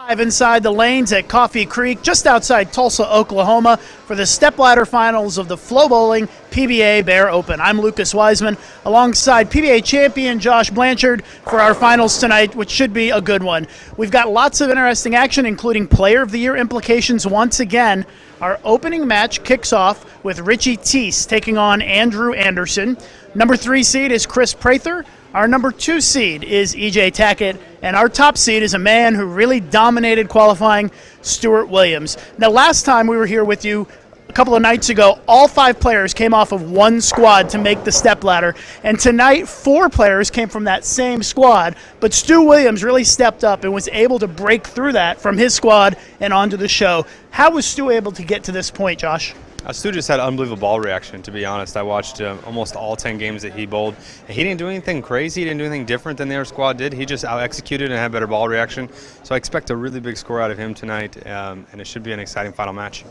Live inside the lanes at Coffee Creek, just outside Tulsa, Oklahoma, for the Stepladder Finals of the FloBowling PBA Bear Open. I'm Lucas Wiseman, alongside PBA champion Josh Blanchard for our finals tonight, which should be a good one. We've got lots of interesting action, including Player of the Year implications once again. Our opening match kicks off with Richie Teece taking on Andrew Anderson. Number 3 seed is Kris Prather. Our number 2 seed is Tackett, and our top seed is a man who really dominated qualifying, Stu Williams. Now, last time we were here with you a couple of nights ago, all 5 players came off of one squad to make the stepladder, and tonight 4 players came from that same squad, but Stu Williams really stepped up and was able to break through that from his squad and onto the show. How was Stu able to get to this point, Josh? Stu just had unbelievable ball reaction, to be honest. I watched almost all 10 games that he bowled. He didn't do anything crazy. He didn't do anything different than their squad did. He just out-executed and had better ball reaction. So I expect a really big score out of him tonight, and it should be an exciting final match.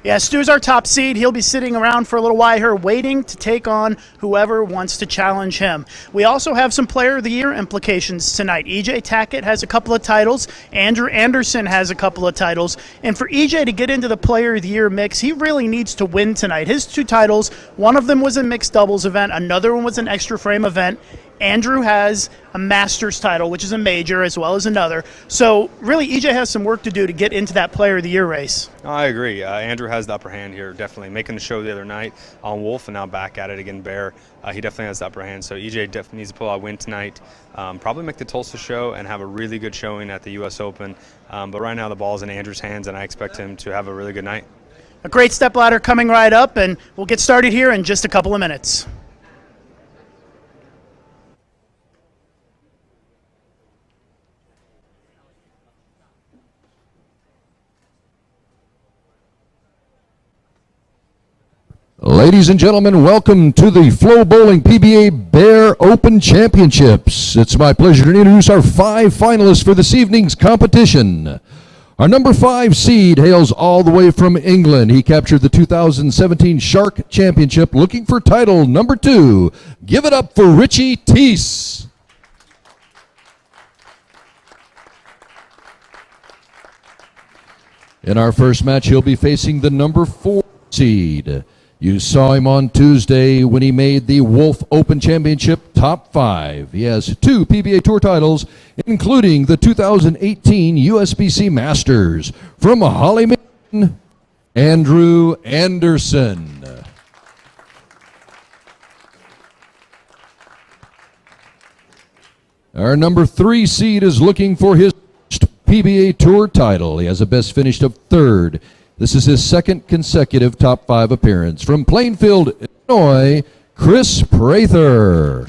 Yeah, Stu's our top seed. He'll be sitting around for a little while here waiting to take on whoever wants to challenge him. We also have some Player of the Year implications tonight. Tackett has a couple of titles. Andrew Anderson has a couple of titles. And for to get into the Player of the Year mix, he really needs to win tonight. His 2 titles, one of them was a mixed doubles event, another one was an extra frame event. Andrew has a Masters title, which is a major, as well as another. So really, has some work to do to get into that Player of the Year race. I agree. Andrew has the upper hand here, definitely. Making the show the other night on Wolf and now back at it again, Bear. He definitely has the upper hand. So definitely needs to pull out a win tonight. Probably make the Tulsa show and have a really good showing at the U.S. Open. But right now the ball's in Andrew's hands, and I expect him to have a really good night. A great stepladder coming right up, and we'll get started here in just a couple of minutes. Ladies and gentlemen, welcome to the FloBowling PBA Bear Open Championships. It's my pleasure to introduce our 5 finalists for this evening's competition. Our number 5 seed hails all the way from England. He captured the 2017 Shark Championship, looking for title number 2. Give it up for Richie Teece. In our first match, he'll be facing the number 4 seed. You saw him on Tuesday when he made the Wolf Open Championship top 5. He has 2 PBA Tour titles, including the 2018 USBC Masters. From Hollyman, Andrew Anderson. Our number 3 seed is looking for his PBA Tour title. He has a best finish of 3rd. This is his 2nd consecutive top 5 appearance. From Plainfield, Illinois, Kris Prather.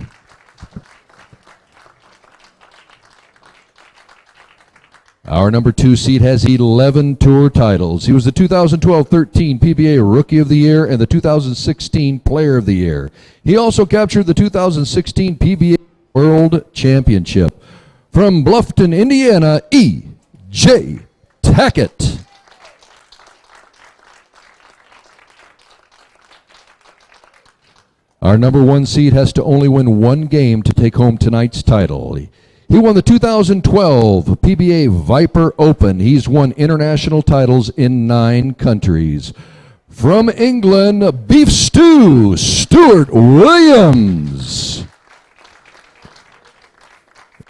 Our number 2 seed has 11 tour titles. He was the 2012-13 PBA Rookie of the Year and the 2016 Player of the Year. He also captured the 2016 PBA World Championship. From Bluffton, Indiana, Tackett. Our number 1 seed has to only win 1 game to take home tonight's title. He won the 2012 PBA Viper Open. He's won international titles in 9 countries. From England, Beef Stew, Stu Williams.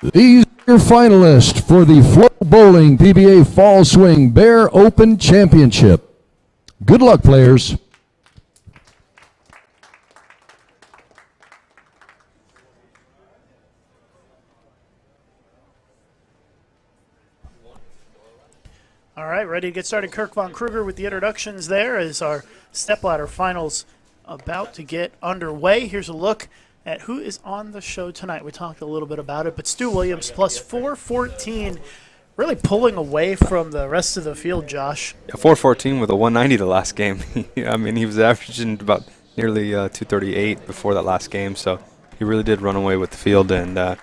These are your finalists for the FloBowling PBA Fall Swing Bear Open Championship. Good luck, players. All right, ready to get started. Kirk Von Kruger with the introductions there as our stepladder finals about to get underway. Here's a look at who is on the show tonight. We talked a little bit about it, but Stu Williams plus 414, really pulling away from the rest of the field, Josh. Yeah, 414 with a 190 the last game. I mean, he was averaging about nearly 238 before that last game, so he really did run away with the field, and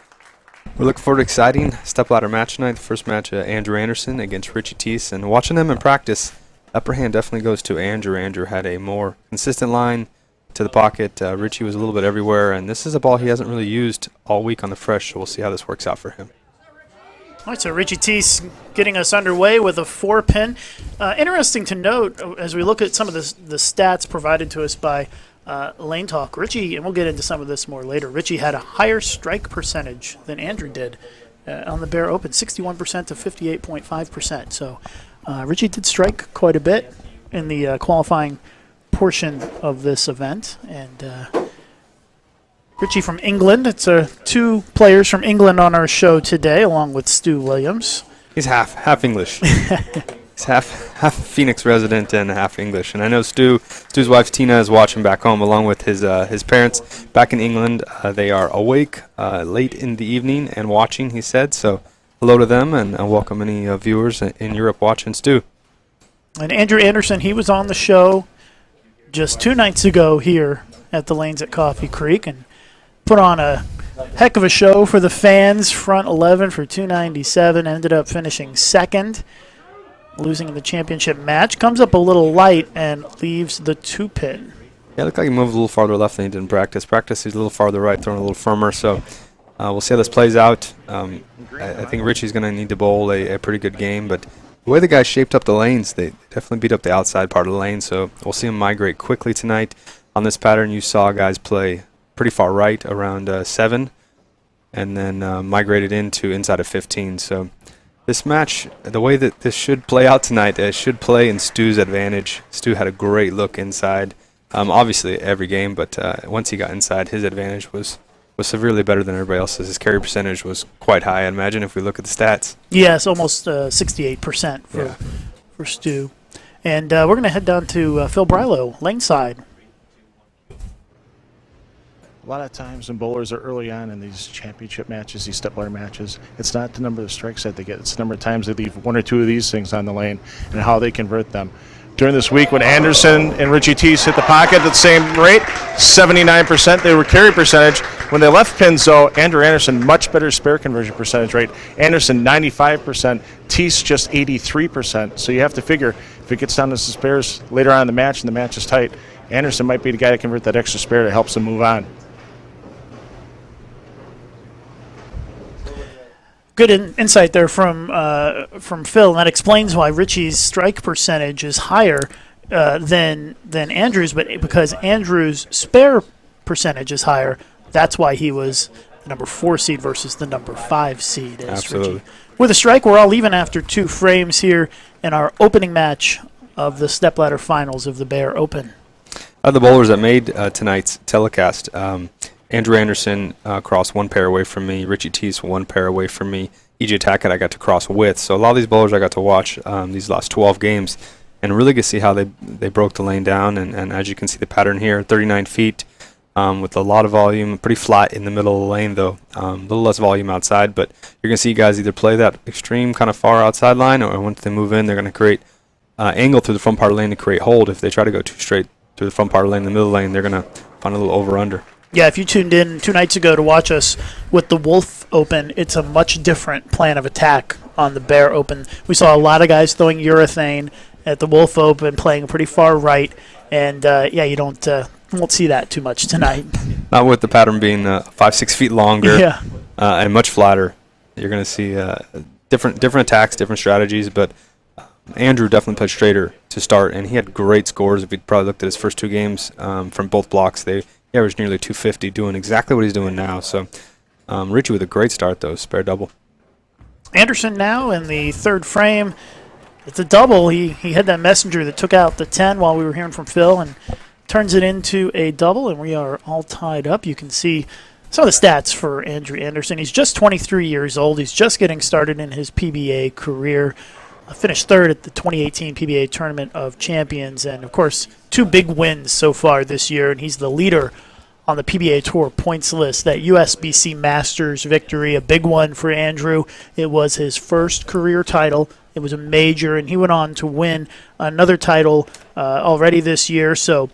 we're looking forward to an exciting stepladder match tonight. The first match, Andrew Anderson against Richie Teece. And watching them in practice, upper hand definitely goes to Andrew. Andrew had a more consistent line to the pocket. Richie was a little bit everywhere. And this is a ball he hasn't really used all week on the fresh, so we'll see how this works out for him. All right, so Richie Teece getting us underway with a 4-pin. Interesting to note as we look at some of the stats provided to us by Lane Talk. Richie, and we'll get into some of this more later, Richie had a higher strike percentage than Andrew did on the Bear Open, 61% to 58.5%. So Richie did strike quite a bit in the qualifying portion of this event. And Richie from England. It's two players from England on our show today, along with Stu Williams. He's half English. He's half Phoenix resident and half English. And I know Stu's wife Tina is watching back home, along with his parents back in England. They are awake late in the evening and watching, he said. So hello to them, and welcome any viewers in Europe watching Stu. And Andrew Anderson, he was on the show just 2 nights ago here at the Lanes at Coffee Creek, and put on a heck of a show for the fans. Front 11 for 297. Ended up finishing second, losing in the championship match. Comes up a little light and leaves the 2-pin. Yeah, it looked like he moved a little farther left than he did in practice. Practice, he's a little farther right, throwing a little firmer. So we'll see how this plays out. I think Richie's going to need to bowl a pretty good game. But the way the guys shaped up the lanes, they definitely beat up the outside part of the lane. So we'll see him migrate quickly tonight. On this pattern, you saw guys play pretty far right, around 7, and then migrated into inside of 15. So this match, the way that this should play out tonight, it should play in Stu's advantage. Stu had a great look inside, obviously every game, but once he got inside, his advantage was severely better than everybody else's. His carry percentage was quite high, I imagine, if we look at the stats. Yes, almost 68% for Stu. And we're going to head down to Phil Brylow, lane side. A lot of times when bowlers are early on in these championship matches, these stepladder matches, it's not the number of strikes that they get. It's the number of times they leave 1 or 2 of these things on the lane and how they convert them. During this week when Anderson and Richie Teece hit the pocket at the same rate, 79%, they were carry percentage. When they left pins, though, Andrew Anderson, much better spare conversion percentage rate. Anderson, 95%. Teece, just 83%. So you have to figure, if it gets down to some spares later on in the match and the match is tight, Anderson might be the guy to convert that extra spare that helps him move on. Good insight there from Phil, and that explains why Richie's strike percentage is higher than Andrew's, but because Andrew's spare percentage is higher, that's why he was the number 4 seed versus the number 5 seed. Absolutely. Richie. With a strike, we're all even after 2 frames here in our opening match of the Stepladder Finals of the Bear Open. The bowlers that made tonight's telecast, Andrew Anderson crossed 1 pair away from me. Richie Teece 1 pair away from me. EJ Tackett I got to cross with. So a lot of these bowlers I got to watch these last 12 games and really get to see how they broke the lane down. And as you can see the pattern here, 39 feet with a lot of volume, pretty flat in the middle of the lane though. A little less volume outside, but you're going to see guys either play that extreme kind of far outside line, or once they move in, they're going to create angle through the front part of the lane to create hold. If they try to go too straight through the front part of the lane, the middle lane, they're going to find a little over-under. Yeah, if you tuned in 2 nights ago to watch us with the Wolf Open, it's a much different plan of attack on the Bear Open. We saw a lot of guys throwing urethane at the Wolf Open, playing pretty far right, and you won't see that too much tonight. Not with the pattern being 5-6 feet longer and much flatter. You're going to see different attacks, different strategies, but Andrew definitely played straighter to start, and he had great scores. If you'd probably looked at his first 2 games from both blocks, he averaged nearly 250, doing exactly what he's doing now. So Richie with a great start, though, spare double. Anderson now in the 3rd frame. It's a double. He had that messenger that took out the 10 while we were hearing from Phil and turns it into a double, and we are all tied up. You can see some of the stats for Andrew Anderson. He's just 23 years old. He's just getting started in his PBA career. Finished 3rd at the 2018 PBA Tournament of Champions, and of course 2 big wins so far this year, and he's the leader on the PBA Tour points list. That USBC Masters victory, a big one for Andrew. It was his first career title. It was a major, and he went on to win another title already this year. So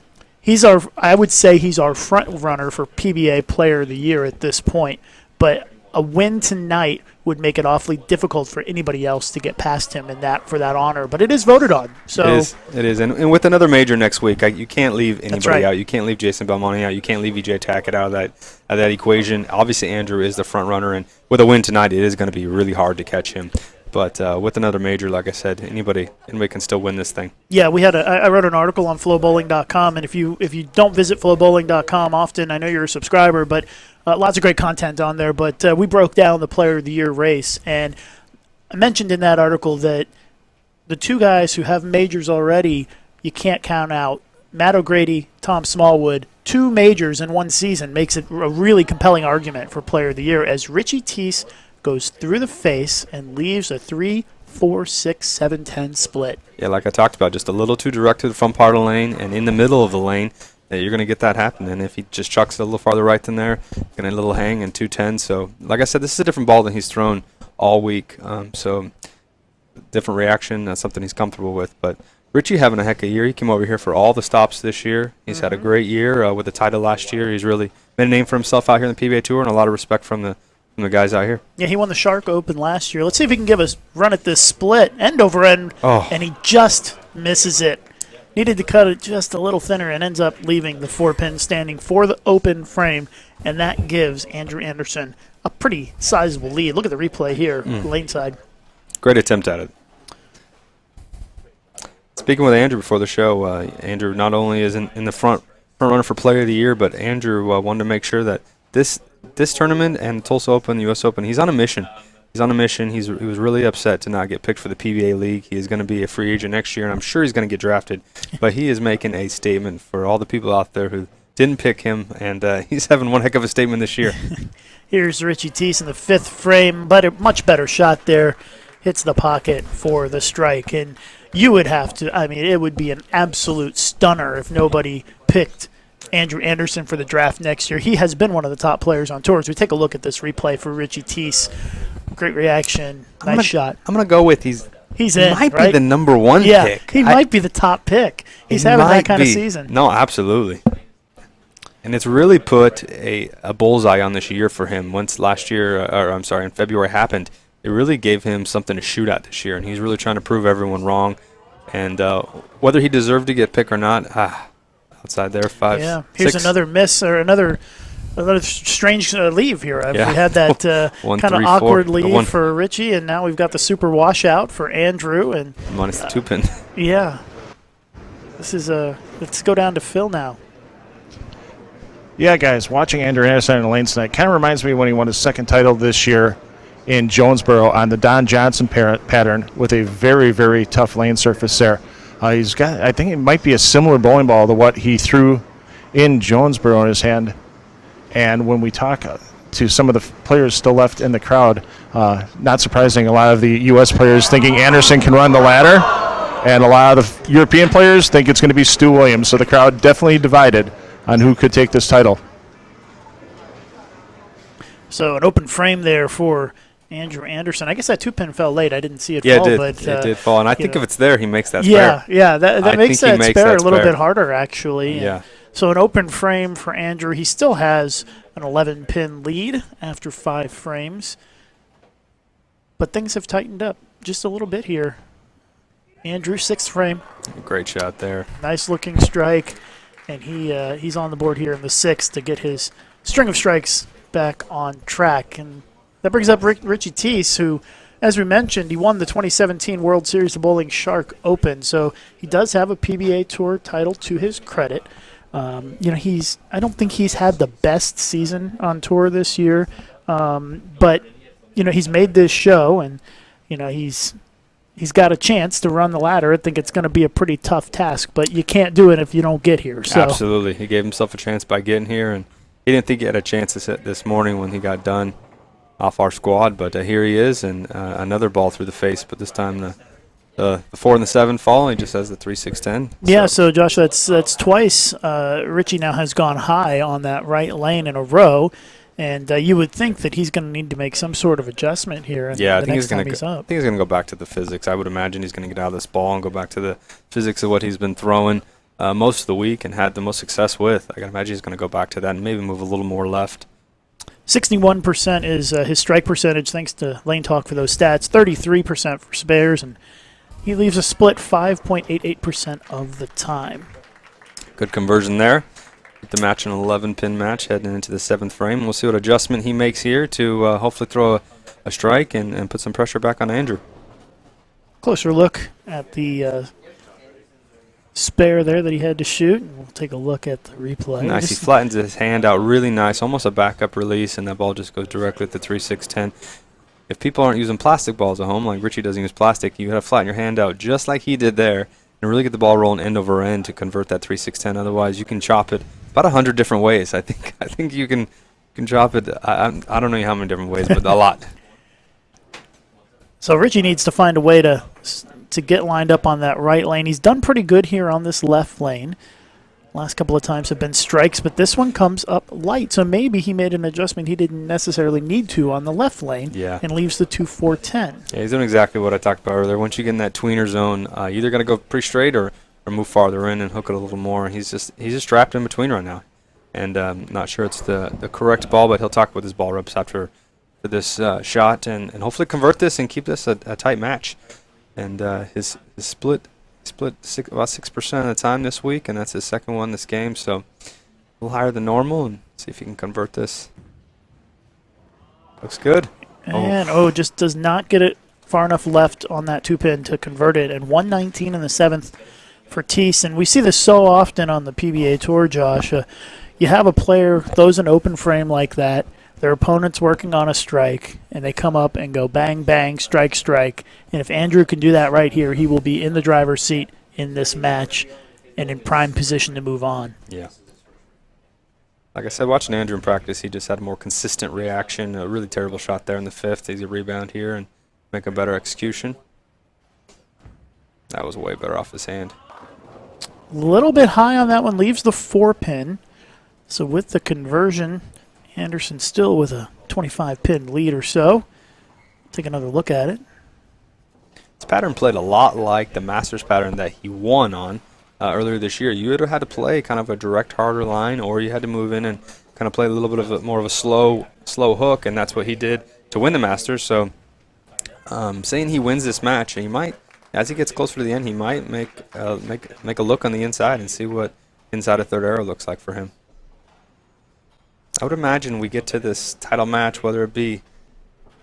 I would say he's our front runner for PBA Player of the Year at this point. But a win tonight would make it awfully difficult for anybody else to get past him in that for that honor. But it is voted on. So it is. And with another major next week, you can't leave anybody right. out. You can't leave Jason Belmonte out. You can't leave EJ Tackett out of that equation. Obviously, Andrew is the front runner, and with a win tonight, it is going to be really hard to catch him. But with another major, like I said, anybody can still win this thing. Yeah, I wrote an article on FloBowling.com, and if you don't visit FloBowling.com often, I know you're a subscriber, but lots of great content on there. But we broke down the Player of the Year race, and I mentioned in that article that the two guys who have majors already, you can't count out. Matt O'Grady, Tom Smallwood, 2 majors in one season makes it a really compelling argument for Player of the Year, as Richie Teece goes through the face and leaves a 3, 4, 6, 7, 10 split. Yeah, like I talked about, just a little too direct to the front part of the lane and in the middle of the lane, you're going to get that happen. And if he just chucks it a little farther right than there, going to a little hang and 210. So, like I said, this is a different ball than he's thrown all week. So, different reaction. That's something he's comfortable with. But Richie having a heck of a year. He came over here for all the stops this year. He's had a great year with the title last year. He's really made a name for himself out here in the PBA Tour, and a lot of respect from the guys out here. Yeah, he won the Shark Open last year. Let's see if he can give us run at this split, end over end, and he just misses it. Needed to cut it just a little thinner and ends up leaving the 4-pin standing for the open frame, and that gives Andrew Anderson a pretty sizable lead. Look at the replay here, lane side. Great attempt at it. Speaking with Andrew before the show, Andrew not only is in the front runner for Player of the Year, but Andrew wanted to make sure that this tournament and Tulsa Open, the U.S. Open, he's on a mission. He's on a mission. He was really upset to not get picked for the PBA League. He is going to be a free agent next year, and I'm sure he's going to get drafted. But he is making a statement for all the people out there who didn't pick him, and he's having one heck of a statement this year. Here's Richie Teece in the 5th frame, but a much better shot there. Hits the pocket for the strike. And you would have to, it would be an absolute stunner if nobody picked Andrew Anderson for the draft next year. He has been one of the top players on tour. As we take a look at this replay for Richie Teece, great reaction, nice shot. I'm going to go with he's in, might right? be the number 1 yeah, pick. He might be the top pick. He's having that kind of season. No, absolutely. And it's really put a bullseye on this year for him. Once in February happened, it really gave him something to shoot at this year, and he's really trying to prove everyone wrong. And whether he deserved to get picked or not, outside there, 5. Yeah, here's 6. Another miss or another strange leave here. We had that kind of awkward leave for Richie, and now we've got the super washout for Andrew. And minus the 2-pin. Yeah. This is let's go down to Phil now. Yeah, guys, watching Andrew Anderson in the lanes tonight kind of reminds me when he won his 2nd title this year in Jonesboro on the Don Johnson pattern with a very, very tough lane surface there. He's got, I think it might be a similar bowling ball to what he threw in Jonesboro in his hand. And when we talk to some of the players still left in the crowd, not surprising, a lot of the U.S. players thinking Anderson can run the ladder, and a lot of the European players think it's going to be Stu Williams. So the crowd definitely divided on who could take this title. So an open frame there for Andrew Anderson. I guess that 2-pin fell late. I didn't see it fall. Yeah, but it did fall. And I think if it's there, he makes that spare. Yeah, that makes that spare a little bit harder, actually. Yeah. So an open frame for Andrew. He still has an 11-pin lead after 5 frames. But things have tightened up just a little bit here. Andrew, 6th frame. Great shot there. Nice-looking strike. And he's on the board here in the 6th to get his string of strikes back on track. And that brings up Richie Teece, who, as we mentioned, he won the 2017 World Series of Bowling Shark Open. So he does have a PBA Tour title to his credit. I don't think he's had the best season on tour this year, but he's made this show, and he's got a chance to run the ladder. I think it's going to be a pretty tough task, but you can't do it if you don't get here. So. Absolutely, he gave himself a chance by getting here, and he didn't think he had a chance this morning when he got done off our squad, but here he is, and another ball through the face, but this time the 4 and the 7 fall, and he just has the 3, 6, 10. Yeah, so Josh, that's twice. Richie now has gone high on that right lane in a row, and you would think that he's going to need to make some sort of adjustment here. I think he's going to go back to the physics. I would imagine he's going to get out of this ball and go back to the physics of what he's been throwing most of the week and had the most success with. I can imagine he's going to go back to that and maybe move a little more left. 61% is his strike percentage, thanks to Lane Talk for those stats. 33% for spares, and he leaves a split 5.88% of the time. Good conversion there. Get the match an 11-pin match heading into the 7th frame. We'll see what adjustment he makes here to hopefully throw a strike and put some pressure back on Andrew. Closer look at the spare there that he had to shoot. We'll take a look at the replay. Nice. He flattens his hand out really nice, almost a backup release, and that ball just goes directly at the 3-6-10. If people aren't using plastic balls at home, like Richie doesn't use plastic, you got to flatten your hand out just like he did there and really get the ball rolling end over end to convert that 3-6-10. Otherwise, you can chop it about 100 different ways. I think you can chop it. I don't know how many different ways, but a lot. So Richie needs to find a way to get lined up on that right lane. He's done pretty good here on this left lane. Last couple of times have been strikes, but this one comes up light. So maybe he made an adjustment he didn't necessarily need to on the left lane and leaves the 2-4-10. Yeah, he's doing exactly what I talked about earlier. Once you get in that tweener zone, you're either going to go pretty straight or move farther in and hook it a little more. He's just trapped in between right now. And not sure it's the correct ball, but he'll talk with his ball reps after this shot and hopefully convert this and keep this a tight match. And his split about 6% of the time this week, and that's his second one this game, so a little higher than normal, and see if he can convert this. Looks good. And just does not get it far enough left on that 2-pin to convert it. And 119 in the 7th for Teece. And we see this so often on the PBA Tour, Josh. You have a player throws an open frame like that, their opponent's working on a strike, and they come up and go bang, bang, strike, strike. And if Andrew can do that right here, he will be in the driver's seat in this match and in prime position to move on. Yeah. Like I said, watching Andrew in practice, he just had a more consistent reaction. A really terrible shot there in the 5th. Easy rebound here and make a better execution. That was way better off his hand. A little bit high on that one, leaves the 4-pin. So with the conversion, Anderson still with a 25-pin lead or so. Take another look at it. This pattern played a lot like the Masters pattern that he won on earlier this year. You either had to play kind of a direct, harder line, or you had to move in and kind of play a little bit of more of a slow hook, and that's what he did to win the Masters. So saying he wins this match, he might, as he gets closer to the end, he might make a look on the inside and see what inside a third arrow looks like for him. I would imagine we get to this title match, whether it be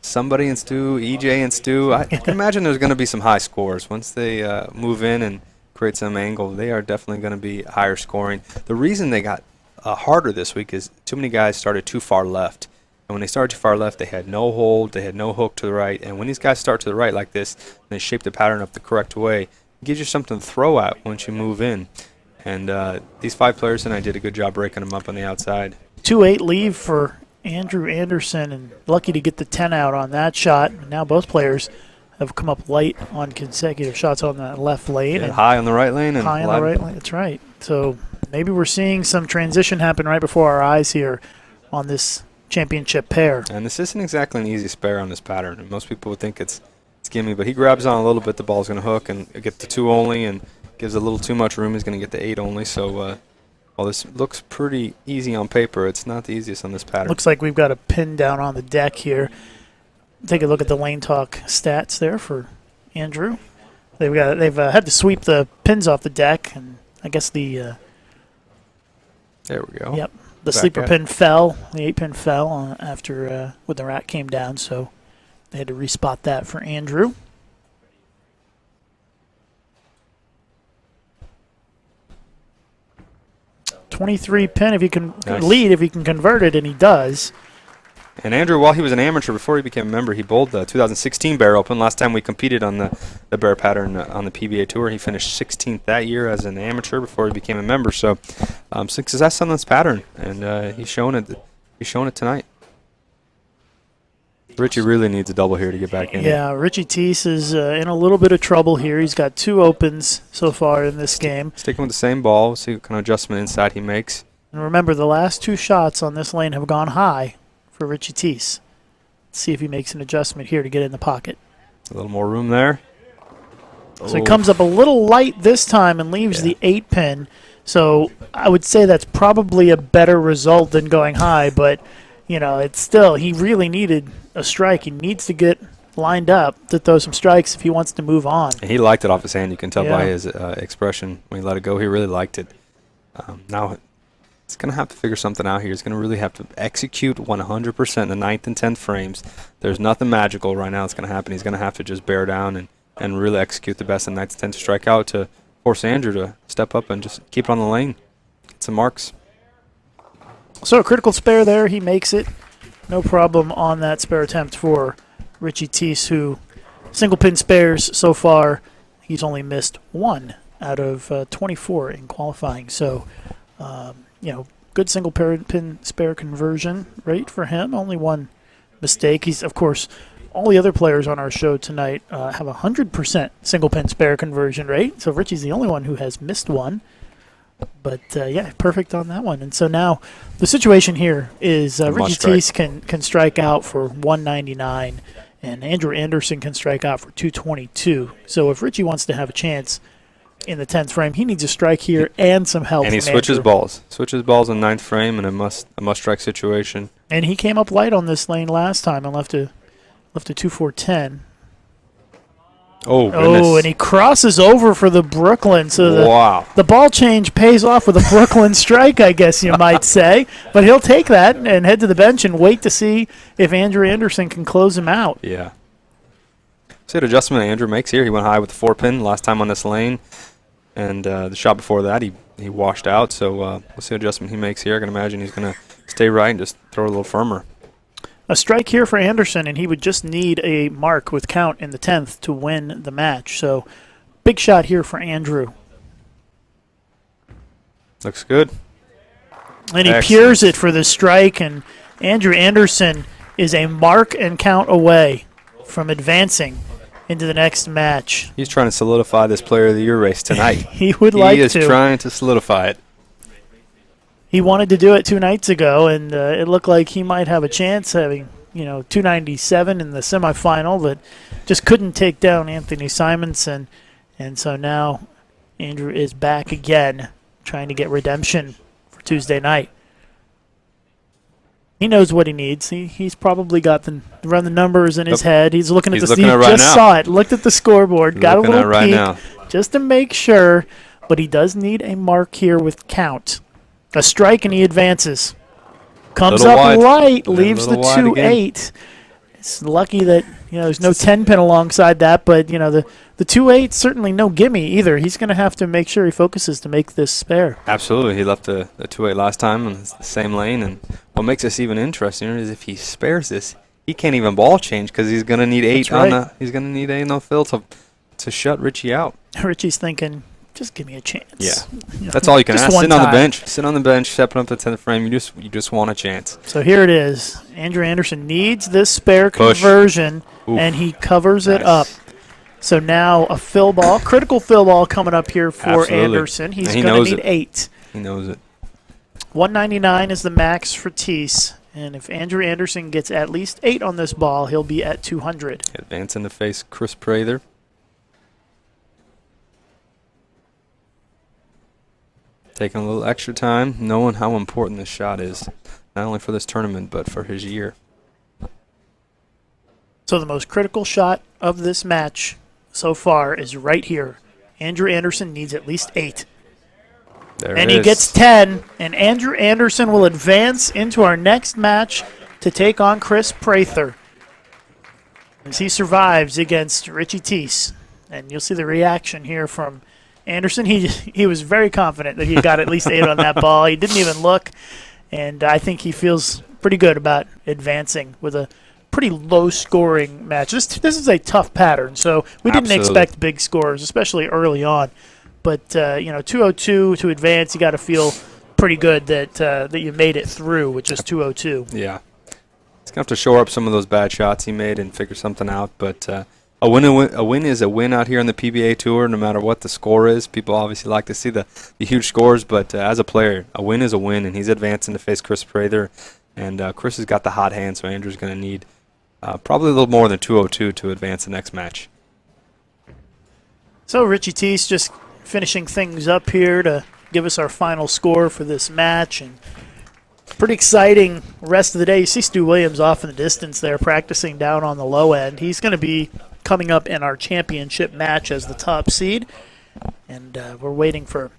somebody and Stu, EJ and Stu. I can imagine there's going to be some high scores. Once they move in and create some angle, they are definitely going to be higher scoring. The reason they got harder this week is too many guys started too far left. And when they started too far left, they had no hold, they had no hook to the right. And when these guys start to the right like this, and they shape the pattern up the correct way, it gives you something to throw at once you move in. And these 5 players tonight did a good job breaking them up on the outside. 2-8 lead for Andrew Anderson, and lucky to get the 10 out on that shot. And now both players have come up light on consecutive shots on that left lane. And high on the right lane. And high on the right lane, that's right. So maybe we're seeing some transition happen right before our eyes here on this championship pair. And this isn't exactly an easy spare on this pattern. And most people would think it's gimme, but he grabs on a little bit, the ball's going to hook and get the 2 only, and gives a little too much room. He's going to get the 8 only. So while this looks pretty easy on paper, it's not the easiest on this pattern. Looks like we've got a pin down on the deck here. Take a look at the Lane Talk stats there for Andrew. They've had to sweep the pins off the deck, and I guess the there we go. Yep, the sleeper pin fell. The 8-pin fell after when the rack came down, so they had to respot that for Andrew. .23 pin if he can lead, if he can convert it, and he does. And Andrew, while he was an amateur, before he became a member, he bowled the 2016 Bear Open. Last time we competed on the Bear pattern on the PBA Tour, he finished 16th that year as an amateur before he became a member. So success on this pattern, and he's showing it. He's showing it tonight. Richie really needs a double here to get back in. Yeah, Richie Teece is in a little bit of trouble here. He's got 2 opens so far in this game. Sticking with the same ball. See what kind of adjustment inside he makes. And remember, the last 2 shots on this lane have gone high for Richie Teece. Let's see if he makes an adjustment here to get in the pocket. A little more room there. So he comes up a little light this time and leaves the 8-pin. So I would say that's probably a better result than going high, but it's still, he really needed a strike. He needs to get lined up to throw some strikes if he wants to move on. And he liked it off his hand. You can tell by Yeah. his expression when he let it go. He really liked it. Now he's going to have to figure something out here. He's going to really have to execute 100% in the 9th and 10th frames. There's nothing magical right now that's going to happen. He's going to have to just bear down and really execute the best in 9th and 10th strikeout to force Andrew to step up and just keep it on the lane. Get some marks. So a critical spare there. He makes it. No problem on that spare attempt for Richie Teece, who single pin spares so far. He's only missed 1 out of 24 in qualifying. So, good single pin spare conversion rate for him. Only 1 mistake. He's, of course, all the other players on our show tonight have a 100% single pin spare conversion rate. So Richie's the only one who has missed 1. But, perfect on that one. And so now the situation here is Richie Teece can strike out for 199, and Andrew Anderson can strike out for 222. So if Richie wants to have a chance in the 10th frame, he needs a strike here and some help. And he from switches Andrew. balls. Switches balls in 9th frame in a must-strike situation. And he came up light on this lane last time and left a 2-4-10. Oh, goodness. Oh, and he crosses over for the Brooklyn. So Wow. the ball change pays off with a Brooklyn strike, I guess you might say. But he'll take that and head to the bench and wait to see if Andrew Anderson can close him out. Yeah. See what adjustment Andrew makes here. He went high with the 4-pin last time on this lane. And the shot before that, he washed out. So we'll see what adjustment he makes here. I can imagine he's going to stay right and just throw it a little firmer. A strike here for Anderson, and he would just need a mark with count in the 10th to win the match. So big shot here for Andrew. Looks good. And he Excellent. peers it for the strike, and Andrew Anderson is a mark and count away from advancing into the next match. He's trying to solidify this Player of the Year race tonight. He would like to. He is trying to solidify it. He wanted to do it 2 nights ago, and it looked like he might have a chance having, 297 in the semifinal, but just couldn't take down Anthony Simonson. And so now Andrew is back again, trying to get redemption for Tuesday night. He knows what he needs. He's probably got run the numbers in his head. He's looking at He's the looking at it right just now. saw it, looked at the scoreboard, got a Looking little at it right peek now. just to make sure, but he does need a mark here with count. A strike and he advances. Comes Little up wide. light, A leaves the little wide again. 2-8. It's lucky that there's no 10 pin alongside that, but the 2-8 certainly no gimme either. He's going to have to make sure he focuses to make this spare. Absolutely. He left the 2-8 last time in the same lane. And what makes this even interesting is if he spares this, he can't even ball change because he's going to need 8 That's right. on the. He's going to need 8 on the field to shut Richie out. Richie's thinking, just give me a chance. Yeah. That's all you can Just ask. one Sit on the time. bench. Sit on the bench. Stepping up to the 10th frame. You just want a chance. So here it is. Andrew Anderson needs this spare Push. conversion, Oof. and he covers it Nice. up. So now a fill ball, critical fill ball coming up here for Absolutely. Anderson. He's And he going to knows need it. 8. He knows it. 199 is the max for Teece, and if Andrew Anderson gets at least 8 on this ball, he'll be at 200. Advancing to face Kris Prather. Taking a little extra time, knowing how important this shot is, not only for this tournament, but for his year. So the most critical shot of this match so far is right here. Andrew Anderson needs at least 8. There And it he is. gets 10, and Andrew Anderson will advance into our next match to take on Kris Prather as he survives against Richie Teece. And you'll see the reaction here from Anderson. He was very confident that he got at least 8 on that ball. He didn't even look, and I think he feels pretty good about advancing with a pretty low-scoring match. This is a tough pattern, so we didn't Absolutely. expect big scores, especially early on. But 202 to advance, you got to feel pretty good that you made it through with just 202. Yeah. He's going to have to shore up some of those bad shots he made and figure something out. But a win is a win out here on the PBA Tour, no matter what the score is. People obviously like to see the huge scores, but as a player, a win is a win, and he's advancing to face Kris Prather. And Kris has got the hot hand, so Andrew's going to need probably a little more than 202 to advance the next match. So Richie Teece just finishing things up here to give us our final score for this match. And Pretty exciting rest of the day. You see Stu Williams off in the distance there practicing down on the low end. He's going to be coming up in our championship match as the top seed. And we're waiting for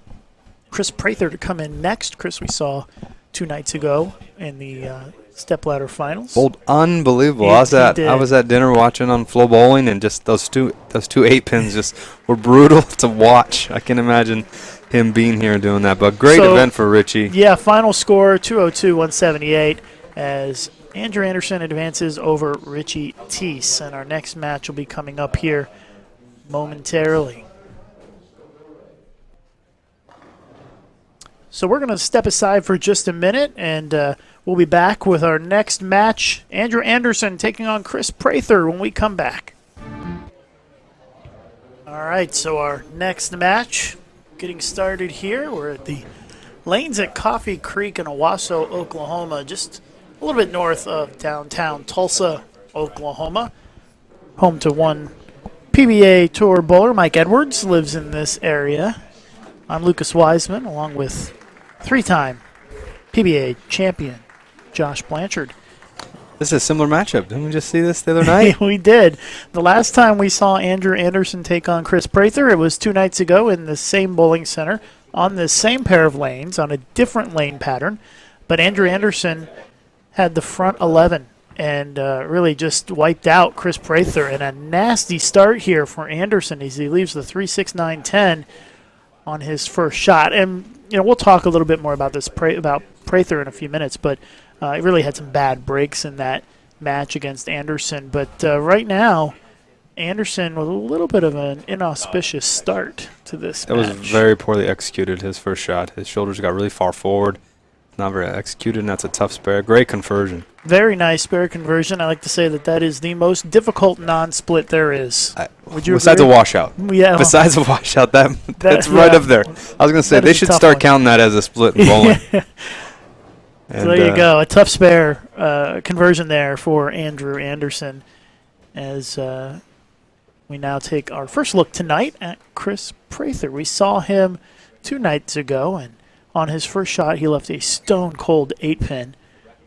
Kris Prather to come in next. Kris, we saw 2 nights ago in the Stepladder finals. Unbelievable. I was at dinner watching on FloBowling, and just those two 8-pins just were brutal to watch. I can imagine him being here and doing that. But great event for Richie. Yeah, final score 202-178 as Andrew Anderson advances over Richie Teece. And our next match will be coming up here momentarily. So we're going to step aside for just a minute, and we'll be back with our next match. Andrew Anderson taking on Kris Prather when we come back. All right, so our next match getting started here. We're at the lanes at Coffee Creek in Owasso, Oklahoma, just a little bit north of downtown Tulsa, Oklahoma. Home to one PBA Tour bowler. Mike Edwards lives in this area. I'm Lucas Wiseman, along with 3-time PBA champion Josh Blanchard. This is a similar matchup. Didn't we just see this the other night? We did. The last time we saw Andrew Anderson take on Kris Prather, it was 2 nights ago in the same bowling center on the same pair of lanes on a different lane pattern. But Andrew Anderson had the front 11 and really just wiped out Kris Prather. And a nasty start here for Anderson as he leaves the 3-6-9-10 on his first shot. And we'll talk a little bit more about this about Prather in a few minutes, but he really had some bad breaks in that match against Anderson. But right now, Anderson with a little bit of an inauspicious start to this match. It was very poorly executed, his first shot. His shoulders got really far forward. Not very executed, and that's a tough spare. Great conversion. Very nice spare conversion. I like to say that is the most difficult non-split there is. Would you besides agree? A washout. Yeah. Besides a washout, that's right up there. I was going to say, they should start counting that as a split in bowling. So there you go. A tough spare conversion there for Andrew Anderson as we now take our first look tonight at Kris Prather. We saw him 2 nights ago, and on his first shot, he left a stone-cold 8-pin.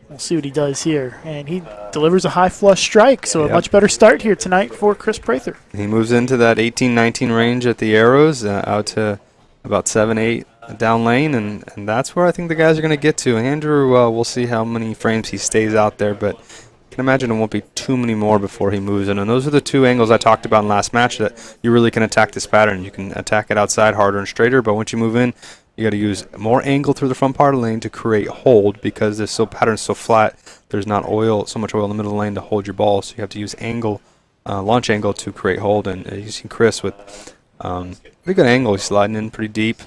We'll see what he does here. And he delivers a high flush strike, so a much better start here tonight for Kris Prather. He moves into that 18-19 range at the arrows, out to about 7-8 down lane, and that's where I think the guys are going to get to. Andrew, we'll see how many frames he stays out there, but I can imagine it won't be too many more before he moves in. And those are the 2 angles I talked about in last match that you really can attack this pattern. You can attack it outside harder and straighter, but once you move in, you got to use more angle through the front part of the lane to create hold because this pattern's so flat. There's not so much oil in the middle of the lane to hold your ball, so you have to use angle, launch angle to create hold. And you see Kris with pretty good angle. He's sliding in pretty deep.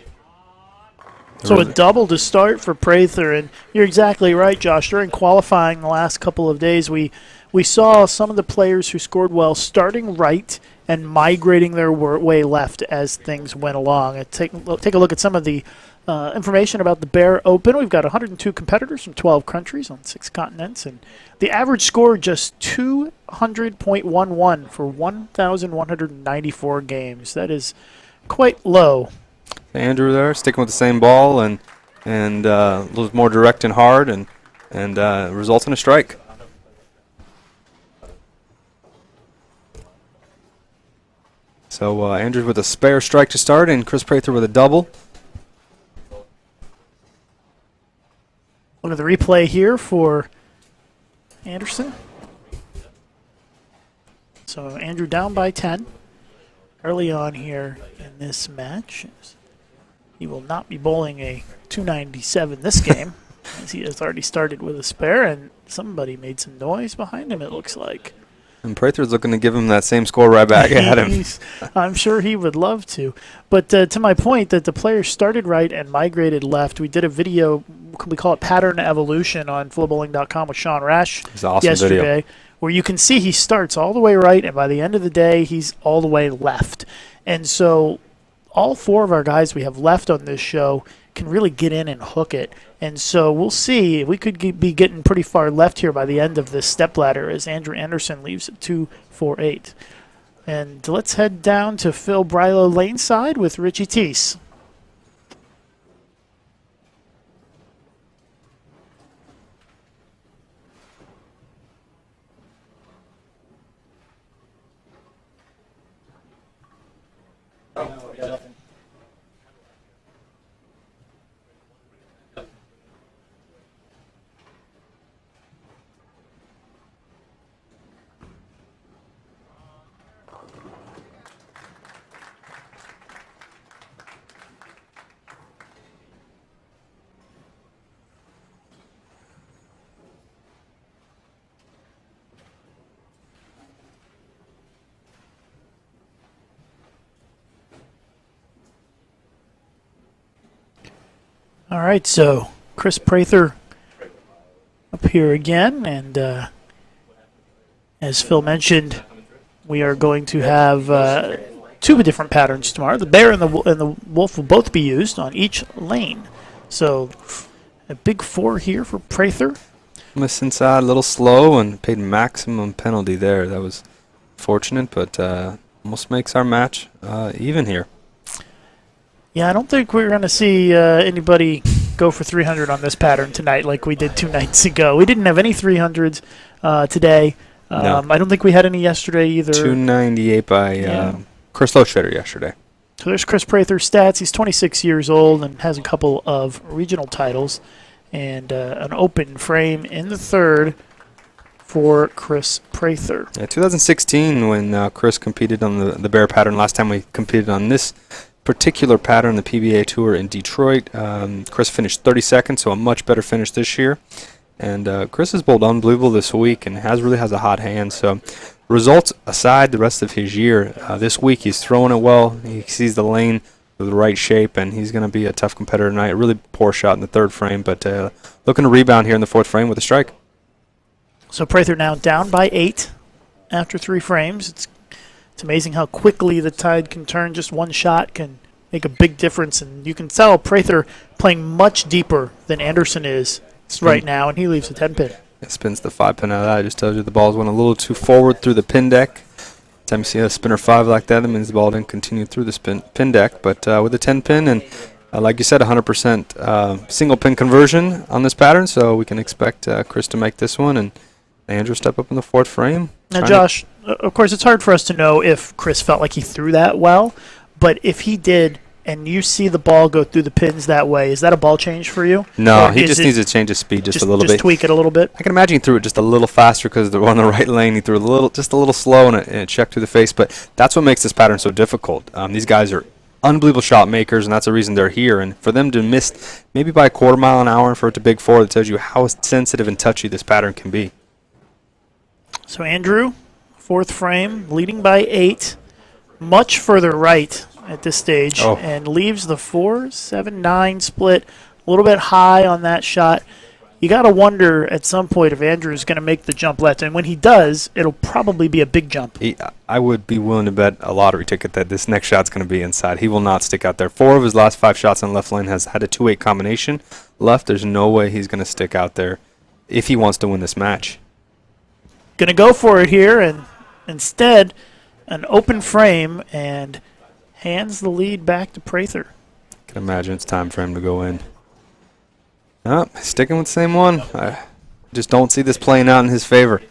So a double to start for Prather, and you're exactly right, Josh. During qualifying the last couple of days, we saw some of the players who scored well starting right and migrating their way left as things went along. Take a look at some of the information about the Bear Open. We've got 102 competitors from 12 countries on 6 continents, and the average score just 200.11 for 1,194 games. That is quite low. Andrew there, sticking with the same ball and a little more direct and hard, and results in a strike. So Andrew with a spare strike to start, and Kris Prather with a double. Look at the replay here for Anderson. So Andrew down by 10 early on here in this match. He will not be bowling a 297 this game, as he has already started with a spare, and somebody made some noise behind him, it looks like. And Prather's looking to give him that same score right back at him. I'm sure he would love to. But to my point that the players started right and migrated left, we did a video, we call it Pattern Evolution, on FloBowling.com with Sean Rash yesterday, where you can see he starts all the way right, and by the end of the day, he's all the way left. And so all 4 of our guys we have left on this show can really get in and hook it. And so we'll see. We could be getting pretty far left here by the end of this stepladder as Andrew Anderson leaves at 2-4-8. And let's head down to Phil Brylow laneside with Richie Teece. All right, so Kris Prather up here again, and as Phil mentioned, we are going to have two different patterns tomorrow. The bear and the wolf will both be used on each lane. So a big 4 here for Prather. Missed inside, a little slow, and paid maximum penalty there. That was fortunate, but almost makes our match even here. Yeah, I don't think we're going to see anybody go for 300 on this pattern tonight like we did 2 nights ago. We didn't have any 300s today. No. I don't think we had any yesterday either. 298 by Chris Loscheder yesterday. So there's Kris Prather's stats. He's 26 years old and has a couple of regional titles and an open frame in the third for Kris Prather. Yeah, 2016 when Chris competed on the bear pattern. Last time we competed on this particular pattern, the PBA Tour in Detroit. Chris finished 32nd, so a much better finish this year. And Chris has bowled unbelievable this week and really has a hot hand. So results aside, the rest of his year, this week he's throwing it well. He sees the lane with the right shape, and he's going to be a tough competitor tonight. A really poor shot in the third frame, but looking to rebound here in the fourth frame with a strike. So Prather now down by 8 after 3 frames. It's amazing how quickly the tide can turn. Just one shot can make a big difference, and you can tell Prather playing much deeper than Anderson is right now, and he leaves a 10-pin. It spins the 5-pin out of that. I just told you the ball's went a little too forward through the pin deck. Time you see a spinner 5 like that, that means the ball didn't continue through the pin deck. But with a 10-pin and, like you said, 100% single-pin conversion on this pattern, so we can expect Kris to make this one and Andrew step up in the fourth frame. Now, Josh, of course, it's hard for us to know if Kris felt like he threw that well, but if he did, and you see the ball go through the pins that way, is that a ball change for you? No, he just needs to change his speed just a little bit. Just tweak it a little bit? I can imagine he threw it just a little faster because they're on the right lane. He threw just a little slow and it checked through the face, but that's what makes this pattern so difficult. These guys are unbelievable shot makers, and that's the reason they're here. And for them to miss maybe by a quarter mile an hour and for it to big 4, that tells you how sensitive and touchy this pattern can be. So Andrew, fourth frame, leading by 8, much further right at this stage, and leaves the 4-7-9 split a little bit high on that shot. You got to wonder at some point if Andrew's going to make the jump left, and when he does, it'll probably be a big jump. I would be willing to bet a lottery ticket that this next shot's going to be inside. He will not stick out there. 4 of his last 5 shots on left lane has had a 2-8 combination left. There's no way he's going to stick out there if he wants to win this match. Going to go for it here, and instead an open frame, and hands the lead back to Prather. I can imagine it's time for him to go in. Sticking with the same one. I just don't see this playing out in his favor.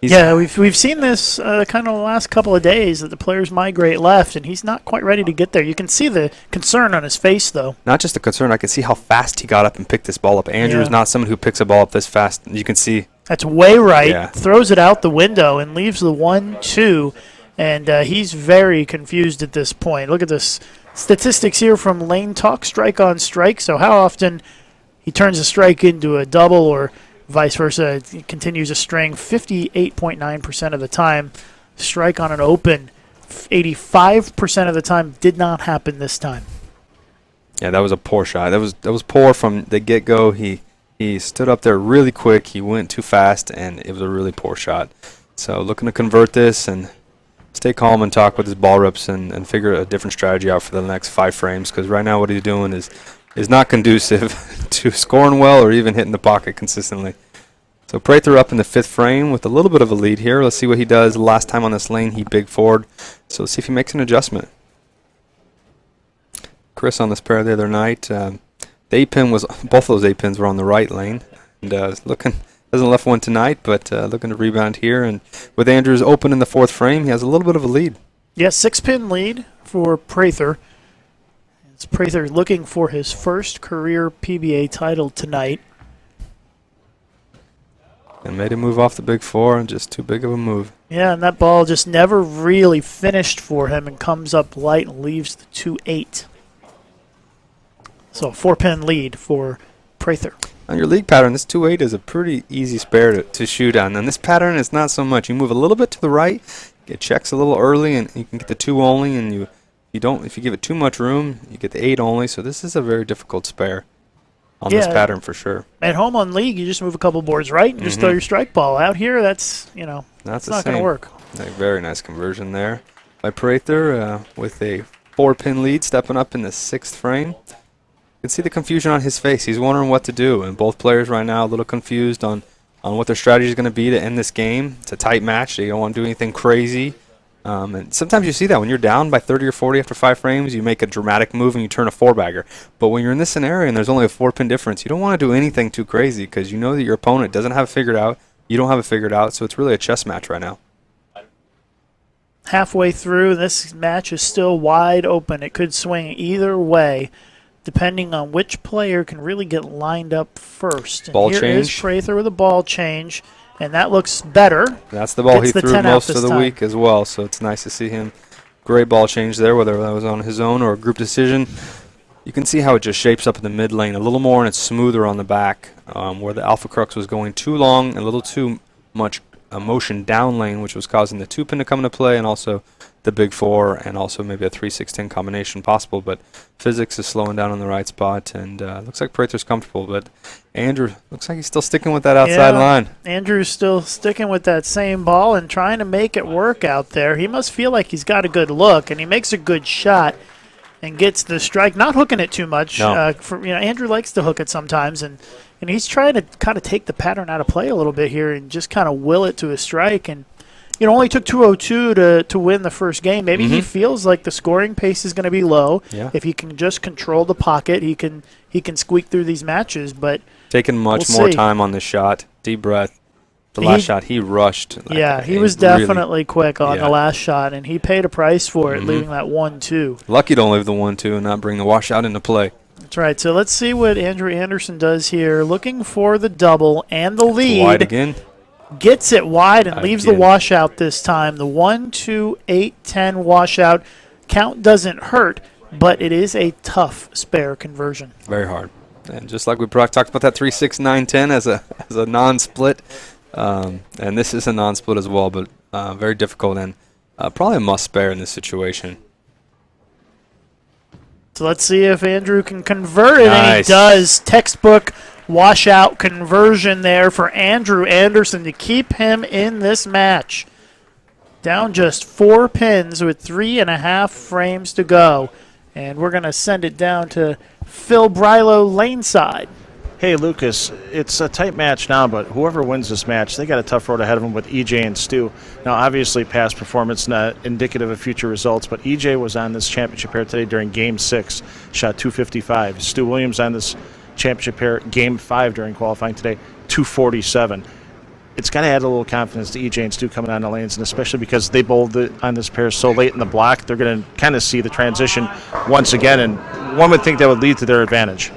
We've seen this kind of the last couple of days that the players migrate left, and he's not quite ready to get there. You can see the concern on his face, though. Not just the concern. I can see how fast he got up and picked this ball up. Andrew is not someone who picks a ball up this fast. You can see. That's way right. Throws it out the window and leaves the 1-2, and he's very confused at this point. Look at this statistics here from Lane Talk, strike on strike. So how often he turns a strike into a double or vice versa. It continues a string 58.9% of the time. Strike on an open 85% of the time. Did not happen this time. Yeah, that was a poor shot. That was poor from the get-go. He stood up there really quick. He went too fast, and it was a really poor shot. So looking to convert this and stay calm and talk with his ball reps and figure a different strategy out for the next 5 frames, because right now what he's doing is not conducive to scoring well or even hitting the pocket consistently. So Prather up in the 5th frame with a little bit of a lead here. Let's see what he does. Last time on this lane, he big forward. So let's see if he makes an adjustment. Kris on this pair the other night. The 8-pin was, both of those 8-pins were on the right lane. And hasn't left one tonight, but looking to rebound here. And with Andrews open in the 4th frame, he has a little bit of a lead. Yeah, 6-pin lead for Prather. It's Prather looking for his first career PBA title tonight. And made him move off the big 4, and just too big of a move. Yeah, and that ball just never really finished for him and comes up light and leaves the 2-8. So a 4-pin lead for Prather. On your league pattern, this 2-8 is a pretty easy spare to shoot on. And this pattern is not so much. You move a little bit to the right, it checks a little early, and you can get the 2 only, and if you give it too much room, you get the 8 only. So this is a very difficult spare. on this pattern for sure. At home on league, you just move a couple boards right and just throw your strike ball. Out here, that's it's not going to work. A very nice conversion there by Prather with a 4-pin lead, stepping up in the 6th frame. You can see the confusion on his face. He's wondering what to do, and both players right now a little confused on what their strategy is going to be to end this game. It's a tight match. They don't want to do anything crazy. And sometimes you see that when you're down by 30 or 40 after 5 frames, you make a dramatic move and you turn a 4-bagger. But when you're in this scenario and there's only a 4-pin difference, you don't want to do anything too crazy because you know that your opponent doesn't have it figured out. You don't have it figured out, so it's really a chess match right now. Halfway through, this match is still wide open. It could swing either way, depending on which player can really get lined up first. And ball here change. is Prather with a ball change, and that looks better. That's the ball Gets he the threw 10 out most this of the time. week as well, so it's nice to see him. Great ball change there, whether that was on his own or a group decision. You can see how it just shapes up in the mid lane a little more, and it's smoother on the back, where the Alpha Crux was going too long and a little too much motion down lane, which was causing the 2-pin to come into play, and also the big 4, and also maybe a 3-6-10 combination possible. But physics is slowing down on the right spot, and looks like Prather's comfortable. But Andrew looks like he's still sticking with that outside line. Andrew's still sticking with that same ball and trying to make it work out there. He must feel like he's got a good look, and he makes a good shot and gets the strike, not hooking it too much. No. Andrew likes to hook it sometimes, and he's trying to kind of take the pattern out of play a little bit here and just kind of will it to a strike. And only took 202 to win the first game. Maybe he feels like the scoring pace is going to be low. Yeah. If he can just control the pocket, he can squeak through these matches. But taking much more time on this shot. Deep breath. The last shot, he rushed. He was definitely quick on the last shot, and he paid a price for it, leaving that 1-2. Lucky to leave the 1-2 and not bring the washout into play. That's right. So let's see what Andrew Anderson does here. Looking for the double and the lead. Wide again. Gets it wide and leaves the washout this time. The 1-2-8-10 washout. Count doesn't hurt, but it is a tough spare conversion. Very hard. And just like we talked about that 3-6-9-10 as a non-split, and this is a non-split as well, but very difficult and probably a must spare in this situation. So let's see if Andrew can convert it, Nice. and he does. Textbook washout conversion there for Andrew Anderson to keep him in this match. Down just 4 pins with 3.5 frames to go. And we're going to send it down to Phil Brylow laneside. Hey, Lucas, it's a tight match now, but whoever wins this match, they got a tough road ahead of them with EJ and Stu. Now, obviously, past performance not indicative of future results, but EJ was on this championship pair today during Game 6, shot 255. Stu Williams on this championship pair, Game 5 during qualifying today, 247. It's got to add a little confidence to EJ and Stu coming on the lanes, and especially because they bowled on this pair so late in the block, they're going to kind of see the transition once again, and one would think that would lead to their advantage.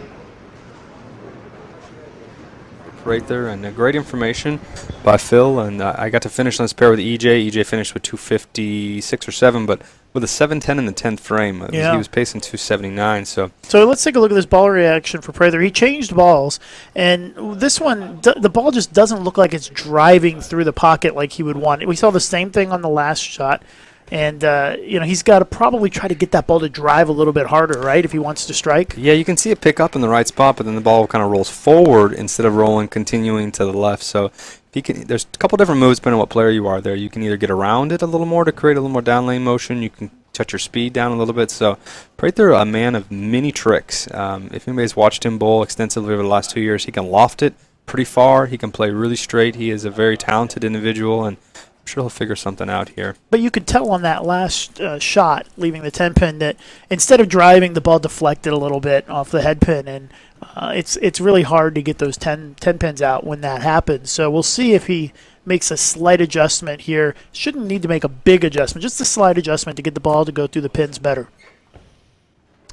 Right there, and great information by Phil. And I got to finish on this pair with EJ. EJ finished with 256 or 7, but with a 7-10 in the 10th frame. He was pacing 279. So let's take a look at this ball reaction for Prather. He changed balls, and this one, the ball just doesn't look like it's driving through the pocket like he would want. We saw the same thing on the last shot. And, he's got to probably try to get that ball to drive a little bit harder, right, if he wants to strike? Yeah, you can see it pick up in the right spot, but then the ball kind of rolls forward instead of continuing to the left. So there's a couple different moves depending on what player you are there. You can either get around it a little more to create a little more down lane motion. You can touch your speed down a little bit. So Prather, a man of many tricks. If anybody's watched him bowl extensively over the last 2 years, he can loft it pretty far. He can play really straight. He is a very talented individual, and sure he'll figure something out here. But you could tell on that last shot, leaving the 10 pin, that instead of driving, the ball deflected a little bit off the head pin, and it's really hard to get those 10 pins out when that happens. So we'll see if he makes a slight adjustment here. Shouldn't need to make a big adjustment, just a slight adjustment to get the ball to go through the pins better.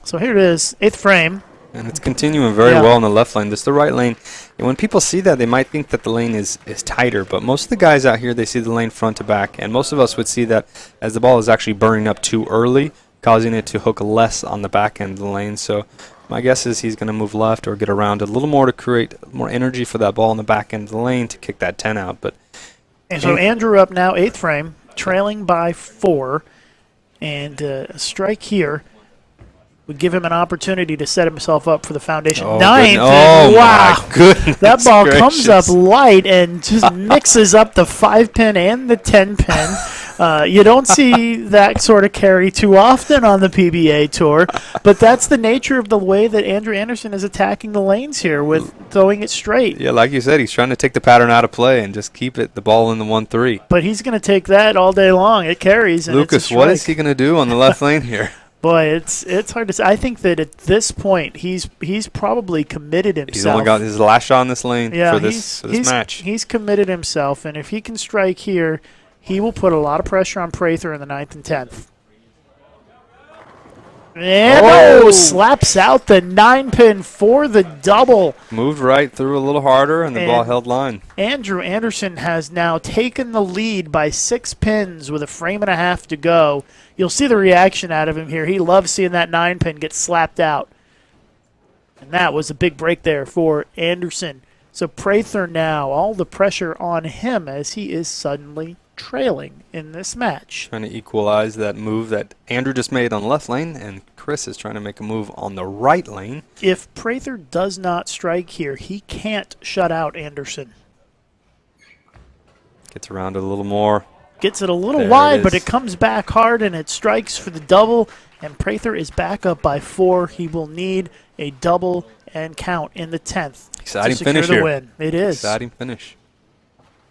So here it is, 8th frame. And it's continuing very well in the left lane. This is the right lane. And when people see that, they might think that the lane is tighter. But most of the guys out here, they see the lane front to back. And most of us would see that as the ball is actually burning up too early, causing it to hook less on the back end of the lane. So my guess is he's going to move left or get around a little more to create more energy for that ball in the back end of the lane to kick that 10 out. And so Andrew up now, 8th frame, trailing by 4. And a strike here. would give him an opportunity to set himself up for the foundation. Oh, Ninth. oh Wow. my goodness. That ball gracious. comes up light and just mixes up the 5-pin and the 10-pin. You don't see that sort of carry too often on the PBA Tour, but that's the nature of the way that Andrew Anderson is attacking the lanes here with throwing it straight. Yeah, like you said, he's trying to take the pattern out of play and just keep the ball in the 1-3. But he's going to take that all day long. It carries. And Lucas, it's a what is strike. he going to do on the left lane here? Boy, it's hard to say. I think that at this point he's probably committed himself. He's only got his last shot on this lane for this he's, match. He's committed himself, and if he can strike here, he will put a lot of pressure on Prather in the 9th and 10th. And slaps out the 9-pin for the double. Moved right through a little harder, and the ball held line. Andrew Anderson has now taken the lead by 6 pins with a frame and a half to go. You'll see the reaction out of him here. He loves seeing that 9-pin get slapped out. And that was a big break there for Anderson. So Prather now, all the pressure on him as he is suddenly trailing in this match. Trying to equalize that move that Andrew just made on the left lane, and Kris is trying to make a move on the right lane. If Prather does not strike here, he can't shut out Anderson. Gets around it a little more. Gets it a little There wide, it but is. it comes back hard, and it strikes for the double, and Prather is back up by 4. He will need a double and count in the 10th Exciting to secure finish the here. win. It is. Exciting finish.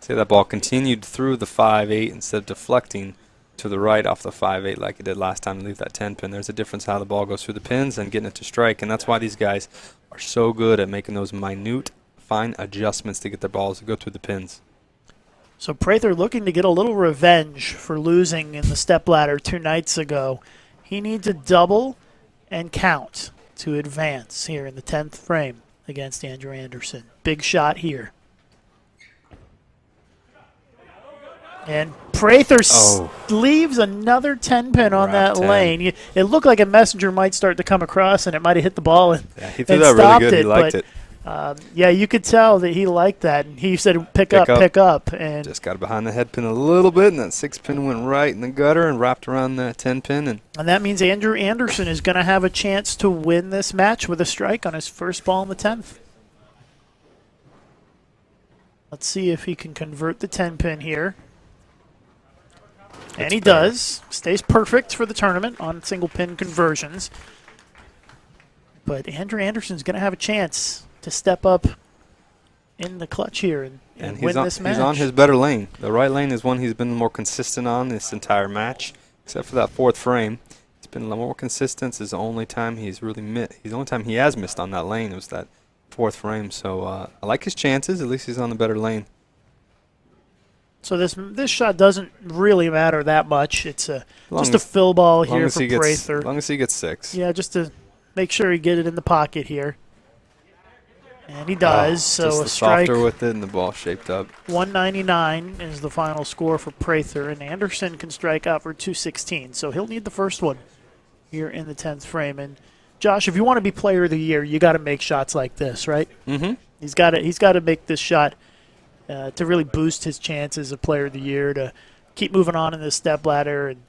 See, that ball continued through the 5-8 instead of deflecting to the right off the 5-8 like it did last time to leave that 10-pin. There's a difference how the ball goes through the pins and getting it to strike, and that's why these guys are so good at making those minute, fine adjustments to get their balls to go through the pins. So Prather looking to get a little revenge for losing in the stepladder 2 nights ago. He needs a double and count to advance here in the 10th frame against Andrew Anderson. Big shot here. And Prather leaves another 10-pin on that 10. lane. It looked like a messenger might start to come across, and it might have hit the ball and, Yeah, he threw that really good. He liked it. Yeah, you could tell that he liked that. And he said, pick up. And Just got behind the head pin a little bit, and that 6-pin went right in the gutter and wrapped around that 10-pin. And that means Andrew Anderson is going to have a chance to win this match with a strike on his first ball in the 10th. Let's see if he can convert the 10-pin here. And he does. Stays perfect for the tournament on single-pin conversions. But Andrew Anderson's going to have a chance to step up in the clutch here and win this match. He's on his better lane. The right lane is one he's been more consistent on this entire match, except for that 4th frame. He's been a little more consistent. This is the only time he's really the only time he has missed on that lane was that 4th frame. So I like his chances. At least he's on the better lane. So this shot doesn't really matter that much. It's just a fill ball here for Prather. As long as he gets 6. Yeah, just to make sure he get it in the pocket here. And he does. So just a the strike. softer with it and the ball shaped up. 199 is the final score for Prather, and Anderson can strike out for 216. So he'll need the first one here in the 10th frame. And Josh, if you want to be Player of the Year, you got to make shots like this, right? Mm-hmm. He's got to make this shot to really boost his chances of Player of the Year, to keep moving on in this stepladder. And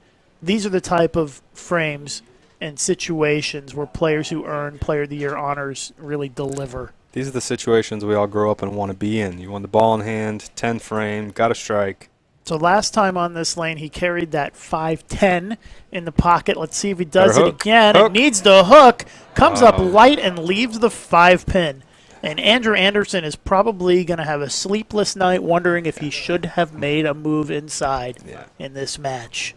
these are the type of frames and situations where players who earn Player of the Year honors really deliver. These are the situations we all grow up and want to be in. You want the ball in hand, 10 frame, got to strike. So last time on this lane, he carried that 5-10 in the pocket. Let's see if he does it again. Hook. It needs the hook. Comes up light and leaves the 5-pin. And Andrew Anderson is probably going to have a sleepless night wondering if he should have made a move inside in this match.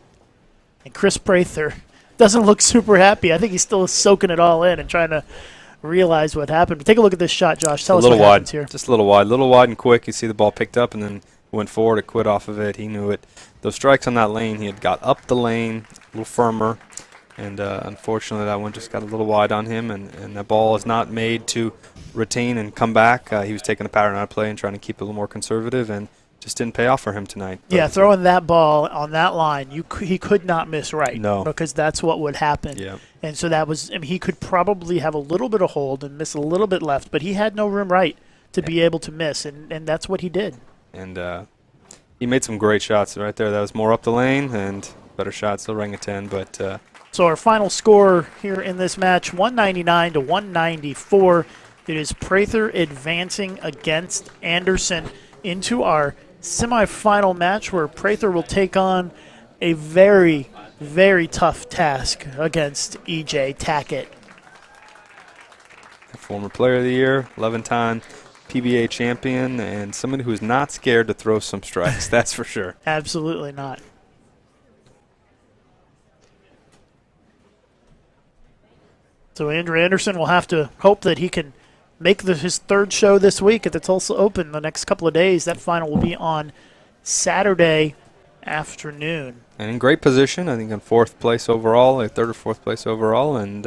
And Kris Prather doesn't look super happy. I think he's still soaking it all in and trying to realize what happened. But take a look at this shot, Josh. Tell us what happens here. Just a little wide and quick. You see the ball picked up and then went forward. It quit off of it. He knew it. Those strikes on that lane, he had got up the lane a little firmer. And unfortunately, that one just got a little wide on him, and that ball is not made to retain and come back. He was taking a pattern out of play and trying to keep it a little more conservative, and just didn't pay off for him tonight. Yeah, throwing that ball on that line, he could not miss right. No. Because that's what would happen. Yeah. And so that was, he could probably have a little bit of hold and miss a little bit left, but he had no room right to be able to miss, and that's what he did. And he made some great shots right there. That was more up the lane and better shot, still rang a 10, but... So our final score here in this match, 199 to 194. It is Prather advancing against Anderson into our semifinal match where Prather will take on a very, very tough task against E.J. Tackett. Former Player of the Year, 11-time PBA champion, and somebody who's not scared to throw some strikes, that's for sure. Absolutely not. So Andrew Anderson will have to hope that he can make his third show this week at the Tulsa Open the next couple of days. That final will be on Saturday afternoon. And in great position, I think in fourth place overall, third or fourth place overall, and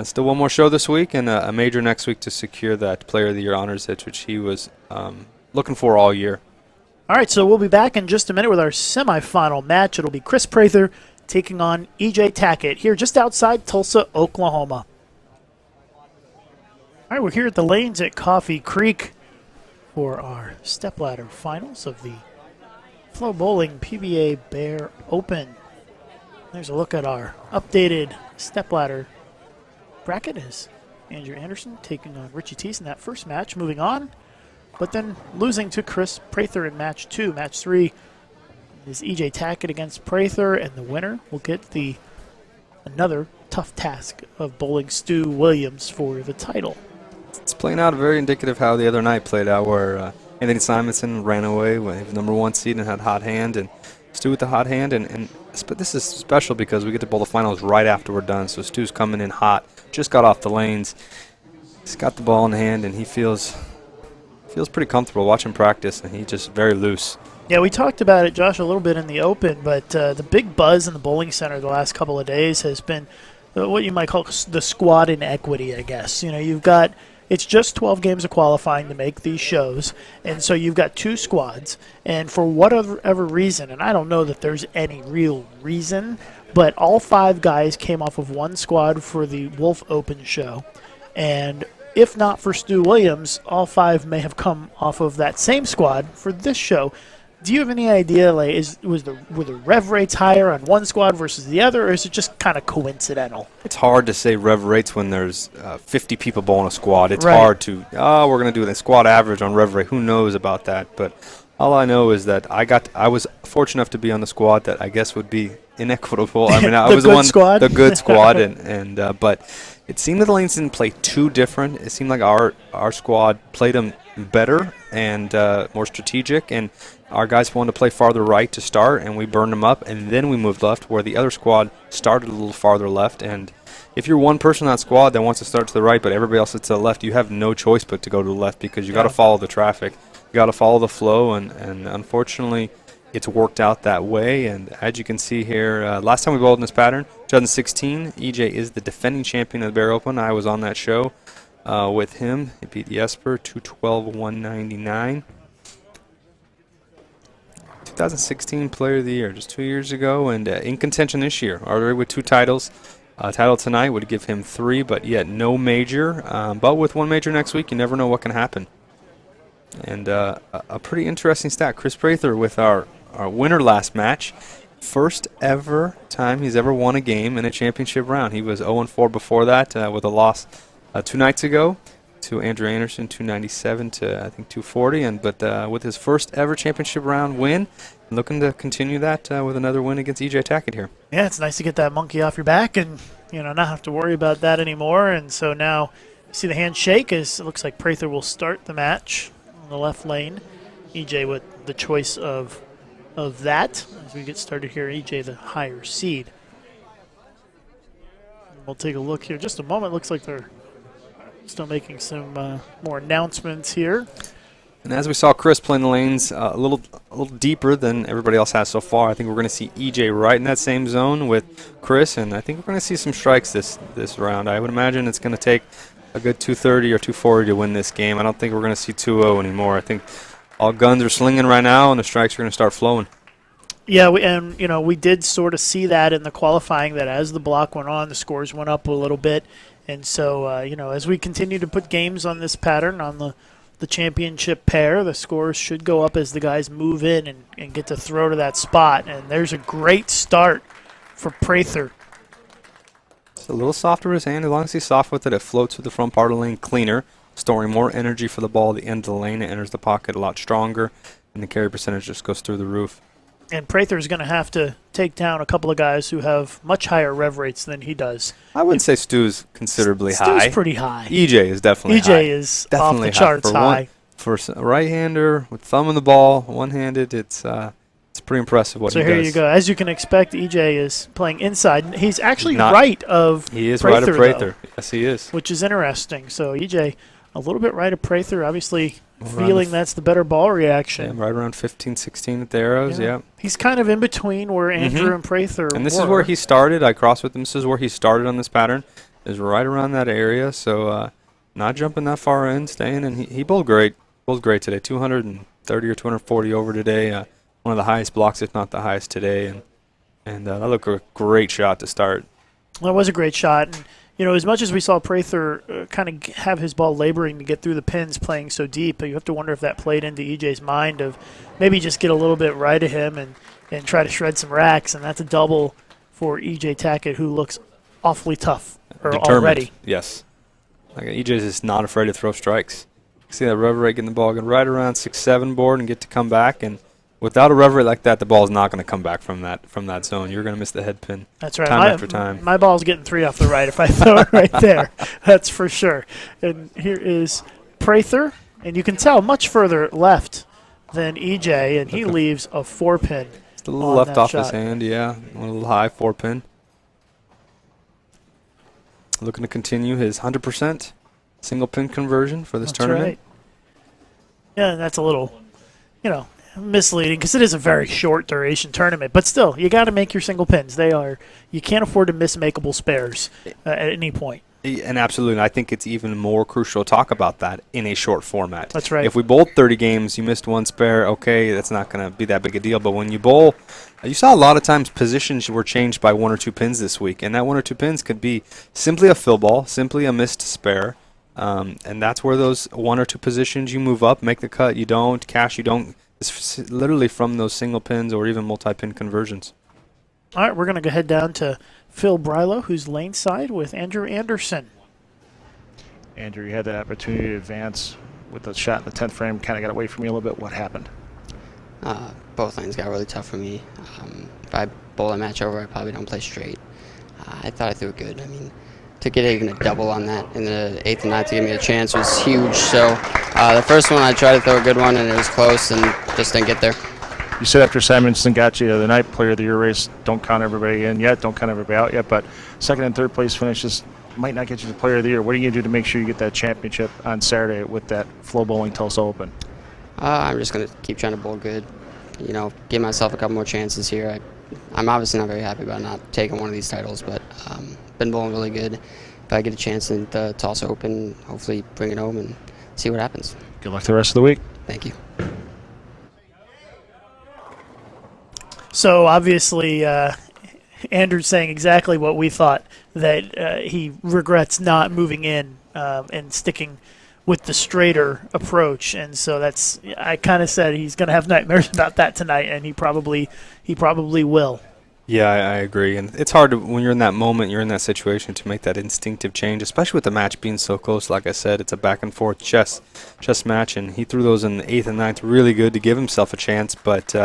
still one more show this week and a major next week to secure that Player of the Year honors hitch, which he was looking for all year. All right, so we'll be back in just a minute with our semifinal match. It'll be Kris Prather taking on E.J. Tackett here just outside Tulsa, Oklahoma. All right, we're here at the lanes at Coffee Creek for our stepladder finals of the FloBowling PBA Bear Open. There's a look at our updated stepladder bracket as Andrew Anderson taking on Richie Teece in that first match, moving on, but then losing to Kris Prather in match 2. Match 3 is E.J. Tackett against Prather, and the winner will get another tough task of bowling Stu Williams for the title. It's playing out very indicative how the other night played out, where Anthony Simonson ran away when he was number 1 seed and had hot hand, and Stu with the hot hand, but this is special because we get to bowl the finals right after we're done. So Stu's coming in hot, just got off the lanes. He's got the ball in hand, and he feels pretty comfortable watching practice, and he's just very loose. Yeah, we talked about it, Josh, a little bit in the Open, but the big buzz in the bowling center the last couple of days has been what you might call the squad inequity, I guess. You know, it's just 12 games of qualifying to make these shows, and so you've got 2 squads, and for whatever reason, and I don't know that there's any real reason, but all 5 guys came off of 1 squad for the Wolf Open show, and if not for Stu Williams, all 5 may have come off of that same squad for this show. Do you have any idea, were the rev rates higher on one squad versus the other, or is it just kind of coincidental? It's hard to say rev rates when there's 50 people bowling a squad. It's right. Hard to, we're going to do the squad average on rev rate. Who knows about that? But all I know is that I was fortunate enough to be on the squad that I guess would be inequitable. I mean, I was squad? the good squad, but it seemed that the lanes didn't play too different. It seemed like our squad played them better and more strategic, and our guys wanted to play farther right to start, and we burned them up, and then we moved left, where the other squad started a little farther left. And if you're one person on that squad that wants to start to the right, but everybody else is to the left, you have no choice but to go to the left because you got to follow the traffic, you got to follow the flow, and unfortunately, it's worked out that way. And as you can see here, last time we bowled in this pattern, 2016, EJ is the defending champion of the Bear Open. I was on that show with him. He beat Jesper 212-199. 2016 Player of the Year, just 2 years ago, and in contention this year, already with 2 titles. Title tonight would give him 3, but yet no major. But with 1 major next week, you never know what can happen. And a pretty interesting stat. Kris Prather with our winner last match. First ever time he's ever won a game in a championship round. He was 0-4 before that with a loss 2 nights ago to Andrew Anderson, 297 to I think 240, but with his first ever championship round win, looking to continue that with another win against E.J. Tackett here. Yeah, it's nice to get that monkey off your back and not have to worry about that anymore. And so now you see the handshake as it looks like Prather will start the match on the left lane. E.J. with the choice of that as we get started here. E.J. the higher seed. And we'll take a look here. Just a moment. Looks like they're still making some more announcements here. And as we saw Kris playing the lanes a little deeper than everybody else has so far, I think we're going to see EJ right in that same zone with Kris, and I think we're going to see some strikes this round. I would imagine it's going to take a good 230 or 240 to win this game. I don't think we're going to see 2-0 anymore. I think all guns are slinging right now, and the strikes are going to start flowing. Yeah, we did sort of see that in the qualifying, that as the block went on, the scores went up a little bit. And so, as we continue to put games on this pattern, on the championship pair, the scores should go up as the guys move in and get to throw to that spot. And there's a great start for Prather It's a little softer with his hand. As long as he's soft with it, it floats to the front part of the lane cleaner, storing more energy for the ball at the end of the lane. It enters the pocket a lot stronger, and the carry percentage just goes through the roof. And Prather's going to have to take down a couple of guys who have much higher rev rates than he does. I wouldn't say Stu's considerably high. Stu's pretty high. EJ is definitely high. EJ is Definitely off the charts high. For a right-hander with thumb in the ball, one-handed, it's pretty impressive what he does. So here you go. As you can expect, EJ is playing inside. He's actually Not- right of He is Prather, right of Prather. though, Yes, he is. which is interesting. So EJ a little bit right of Prather, obviously Around feeling that's the better ball reaction. Yeah, right around 15, 16 at the arrows, yeah. He's kind of in between where Andrew and Prather And this were. is where he started. I crossed with him. This is where he started on this pattern, is right around that area. So not jumping that far in, staying. And he bowled great. Bowled great today. 230 or 240 over today. One of the highest blocks, if not the highest today. And that looked a great shot to start. That was a great shot. And, you know, as much as we saw Prather kind of have his ball laboring to get through the pins playing so deep, you have to wonder if that played into EJ's mind of maybe just get a little bit right of him and try to shred some racks. And that's a double for EJ Tackett, who looks awfully tough already. Yes. Like EJ's just not afraid to throw strikes. See that rev rate getting the ball going right around 6-7 board and get to come back. And without a rev rate like that, the ball's not going to come back from that zone. You're going to miss the head pin. That's right. Time after time. My ball's getting 3 off the right if I throw it right there. That's for sure. And here is Prather, and you can tell much further left than EJ, and he leaves a 4-pin. Just a little left off his hand, yeah. One a little high, 4-pin. Looking to continue his 100% single pin conversion for this tournament. Right. Yeah, and that's a little, misleading because it is a very short duration tournament. But still, you got to make your single pins. You can't afford to miss makeable spares at any point. And absolutely, I think it's even more crucial to talk about that in a short format. That's right. If we bowled 30 games, you missed one spare, okay, that's not going to be that big a deal. But when you bowl, you saw a lot of times positions were changed by 1 or 2 pins this week. And that 1 or 2 pins could be simply a fill ball, simply a missed spare. And that's where those 1 or 2 positions you move up, make the cut, you don't, cash, you don't. It's literally from those single pins or even multi-pin conversions. All right, we're going to go head down to Phil Brylow, who's lane side with Andrew Anderson. Andrew, you had that opportunity to advance with the shot in the 10th frame, kind of got away from you a little bit. What happened? Both lanes got really tough for me. If I bowl a match over, I probably don't play straight. I thought I threw it good. I mean, to get even a double on that in the 8th and 9th to give me a chance was huge. So the first one, I tried to throw a good one, and it was close and just didn't get there. You said after Simonson got you the night player of the year race, don't count everybody in yet, don't count everybody out yet, but second and third place finishes might not get you the player of the year. What are you going to do to make sure you get that championship on Saturday with that FloBowling Tulsa Open? I'm just going to keep trying to bowl good, give myself a couple more chances here. I'm obviously not very happy about not taking one of these titles, but been bowling really good. If I get a chance in the Tulsa Open, hopefully bring it home and see what happens. Good luck the rest of the week. Thank you. So obviously, Andrew's saying exactly what we thought, that he regrets not moving in and sticking with the straighter approach. And so I kind of said he's going to have nightmares about that tonight, and he probably will. Yeah, I agree. And it's hard when you're in that moment, you're in that situation, to make that instinctive change, especially with the match being so close. Like I said, it's a back-and-forth chess match, and he threw those in the 8th and 9th really good to give himself a chance. But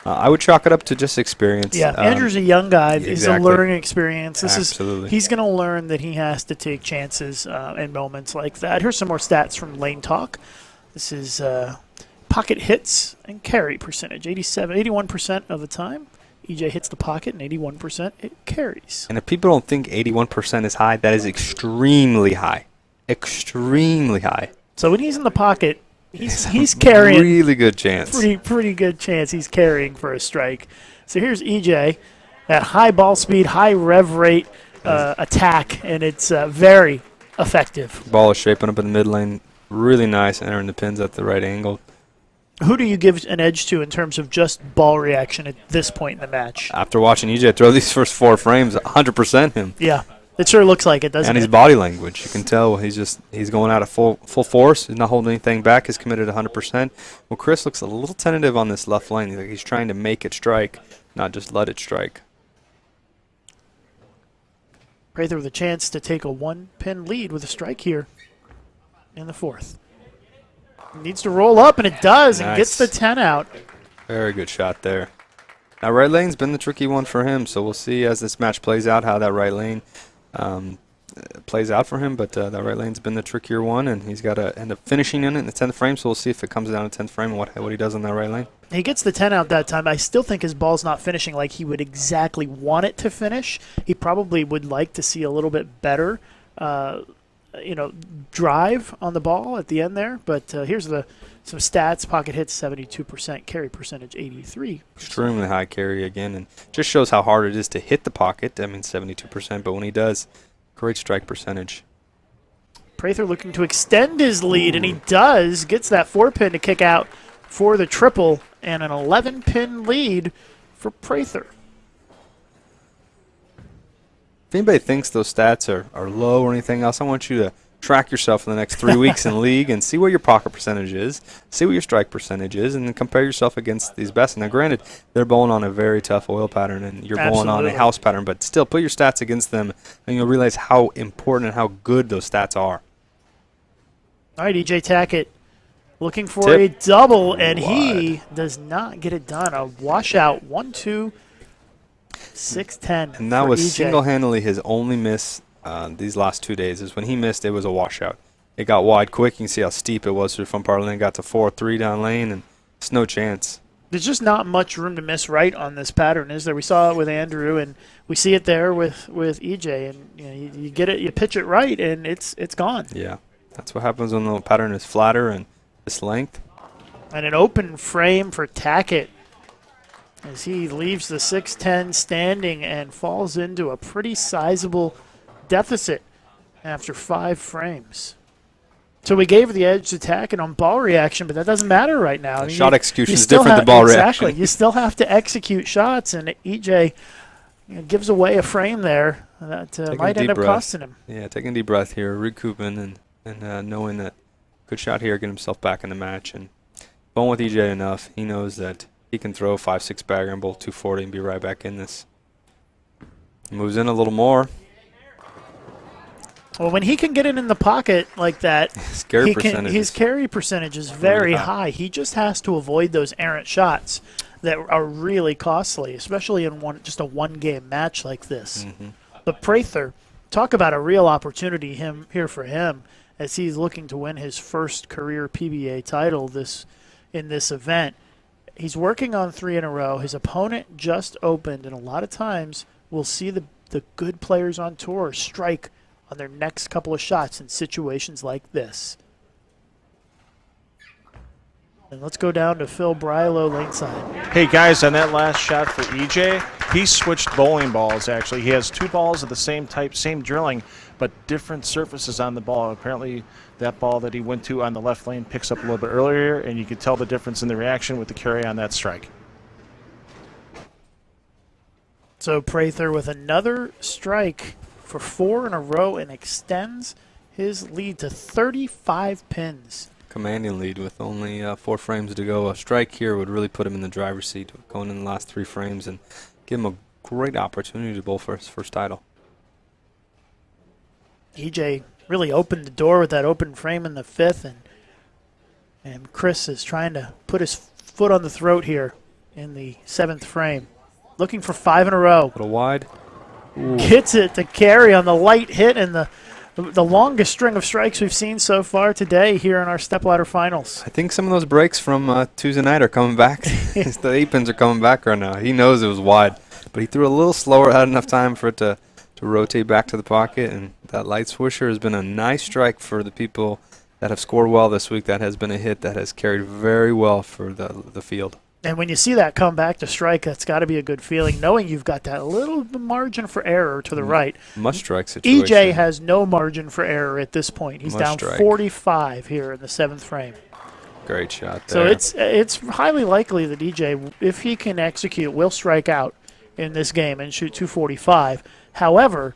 I would chalk it up to just experience. Yeah, Andrew's a young guy. Exactly. He's a learning experience. Absolutely. He's going to learn that he has to take chances in moments like that. Here's some more stats from Lane Talk. This is pocket hits and carry percentage. 81% of the time, EJ hits the pocket, and 81% it carries. And if people don't think 81% is high, that is extremely high. Extremely high. So when he's in the pocket, he's carrying. Really good chance. Pretty good chance he's carrying for a strike. So here's EJ at high ball speed, high rev rate attack, and it's very effective. Ball is shaping up in the mid lane. Really nice, entering the pins at the right angle. Who do you give an edge to in terms of just ball reaction at this point in the match? After watching EJ throw these first 4 frames, 100% him. Yeah, it sure looks like it, doesn't it? And his body language, you can tell he's going out at full force. He's not holding anything back. He's committed 100%. Well, Kris looks a little tentative on this left lane. He's trying to make it strike, not just let it strike. Prather with a chance to take a 1-pin lead with a strike here in the 4th. Needs to roll up, and it does, and gets the 10 out. Very good shot there. Now, right lane's been the tricky one for him, so we'll see as this match plays out how that right lane plays out for him. But that right lane's been the trickier one, and he's got to end up finishing in it in the 10th frame, so we'll see if it comes down to 10th frame and what he does on that right lane. He gets the 10 out that time. I still think his ball's not finishing like he would exactly want it to finish. He probably would like to see a little bit better drive on the ball at the end there. But here's some stats. Pocket hits 72%, carry percentage 83%. Extremely high carry again, and just shows how hard it is to hit the pocket. I mean, 72%, but when he does, great strike percentage. Prather looking to extend his lead, and he does. Gets that 4-pin to kick out for the triple, and an 11-pin lead for Prather. If anybody thinks those stats are low or anything else, I want you to track yourself in the next 3 weeks in league and see what your pocket percentage is, see what your strike percentage is, and then compare yourself against these best. Now, granted, they're bowling on a very tough oil pattern, and you're bowling on a house pattern, but still put your stats against them, and you'll realize how important and how good those stats are. All right, EJ Tackett looking for a double, and he does not get it done. A washout, 1-2, 6-10. And that was EJ. Single-handedly his only miss these last 2 days. Is when he missed, it was a washout. It got wide quick. You can see how steep it was through front part lane. Got to 4-3 down lane, and it's no chance. There's just not much room to miss right on this pattern, is there? We saw it with Andrew, and we see it there with EJ. And you get it, you pitch it right, and it's gone. Yeah, that's what happens when the pattern is flatter and this length. And an open frame for Tackett as he leaves the 6-10 standing and falls into a pretty sizable deficit after 5 frames. So we gave the edge to Tackett on ball reaction, but that doesn't matter right now. Shot execution is different than ball reaction. Exactly. You still have to execute shots, and EJ gives away a frame there that might end up costing him. Yeah, taking a deep breath here, recouping, and knowing that good shot here, get himself back in the match. And bowling with EJ enough, he knows that he can throw 5-6 bagger and bowl 240 and be right back in this. Moves in a little more. Well, when he can get it in the pocket like that, his carry percentage is very high. He just has to avoid those errant shots that are really costly, especially in just a one-game match like this. Mm-hmm. But Prather, talk about a real opportunity here for him as he's looking to win his first career PBA title in this event. He's working on 3 in a row. His opponent just opened, and a lot of times we'll see the good players on tour strike on their next couple of shots in situations like this. And let's go down to Phil Brylow laneside. Hey guys, on that last shot for EJ, he switched bowling balls actually. He has 2 balls of the same type, same drilling, but different surfaces on the ball. Apparently that ball that he went to on the left lane picks up a little bit earlier, and you can tell the difference in the reaction with the carry on that strike. So Prather with another strike for 4 in a row and extends his lead to 35 pins. Commanding lead with only 4 frames to go. A strike here would really put him in the driver's seat going in the last 3 frames and give him a great opportunity to bowl for his first title. EJ really opened the door with that open frame in the 5th, and Kris is trying to put his foot on the throat here in the 7th frame. Looking for 5 in a row. A little wide. Ooh. Gets it to carry on the light hit and the longest string of strikes we've seen so far today here in our Stepladder finals. I think some of those breaks from Tuesday night are coming back. The 8-pins are coming back right now. He knows it was wide, but he threw a little slower, had enough time for it to rotate back to the pocket, and that light swisher has been a nice strike for the people that have scored well this week. That has been a hit that has carried very well for the field. And when you see that come back to strike, that's got to be a good feeling, knowing you've got that little margin for error to the right. Must strike situation. EJ has no margin for error at this point. He's down 45 here in the 7th frame. Great shot there. So it's highly likely that EJ, if he can execute, will strike out in this game and shoot 245. However,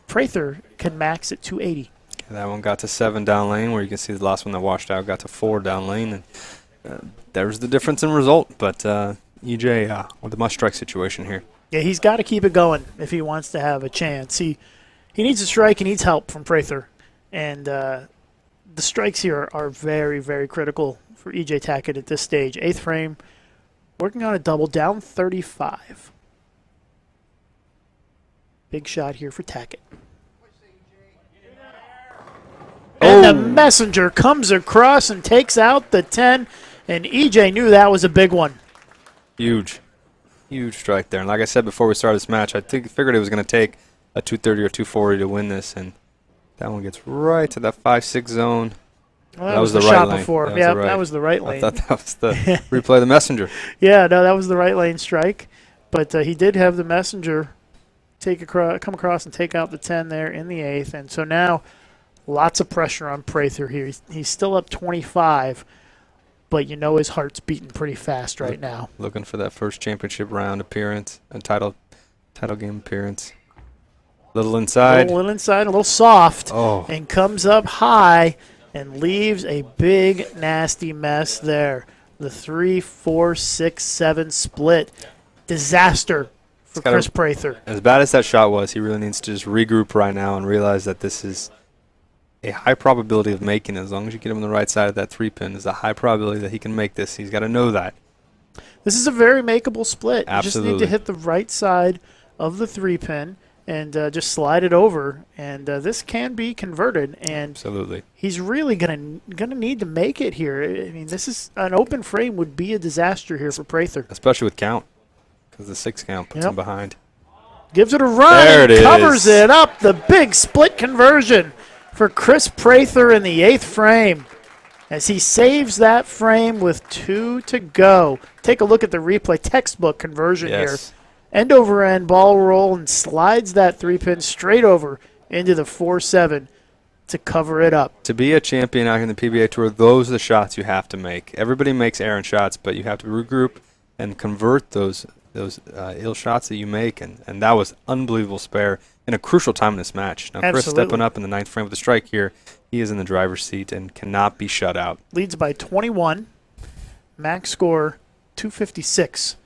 Prather can max at 280. That one got to 7 down lane, where you can see the last one that washed out got to 4 down lane. And there's the difference in result, but EJ with a must-strike situation here. Yeah, he's got to keep it going if he wants to have a chance. He He needs a strike. He needs help from Prather. And the strikes here are very, very critical for E.J. Tackett at this stage. 8th frame, working on a double, down 35. Big shot here for Tackett. And the messenger comes across and takes out the 10, and E.J. knew that was a big one. Huge strike there. And like I said before we started this match, I figured it was going to take a 230 or 240 to win this, and that one gets right to that 5-6 zone. Well, that was the right shot lane. before. That was the right lane. I thought that was the replay of the messenger. Yeah, no, that was the right lane strike. But he did have the messenger come across and take out the 10 there in the 8th. And so now lots of pressure on Prather here. He's still up 25, but you know his heart's beating pretty fast right now. Looking for that first championship round appearance, a title game appearance. Little inside. A little soft, Oh. and comes up high and leaves a big, nasty mess there. The 3, 4, 6, 7 split. Disaster for Kris Prather. As bad as that shot was, he really needs to just regroup right now and realize that this is a high probability of making it. As long as you get him on the right side of that 3-pin, there's a high probability that he can make this. He's got to know that. This is a very makeable split. Absolutely. You just need to hit the right side of the 3-pin and just slide it over, and this can be converted. And Absolutely. He's really gonna need to make it here. I mean, this is an open frame would be a disaster here for Prather, especially with count, because the 6 count puts him behind. Gives it a run. There it is. Covers it up. The big split conversion for Kris Prather in the 8th frame, as he saves that frame with 2 to go. Take a look at the replay. Textbook conversion here. End over end ball roll, and slides that 3-pin straight over into the 4-7 to cover it up. To be a champion out here in the PBA Tour, those are the shots you have to make. Everybody makes errant shots, but you have to regroup and convert those ill shots that you make, and that was unbelievable spare in a crucial time in this match. Now, Kris stepping up in the 9th frame with a strike here. He is in the driver's seat and cannot be shut out. Leads by 21. Max score 256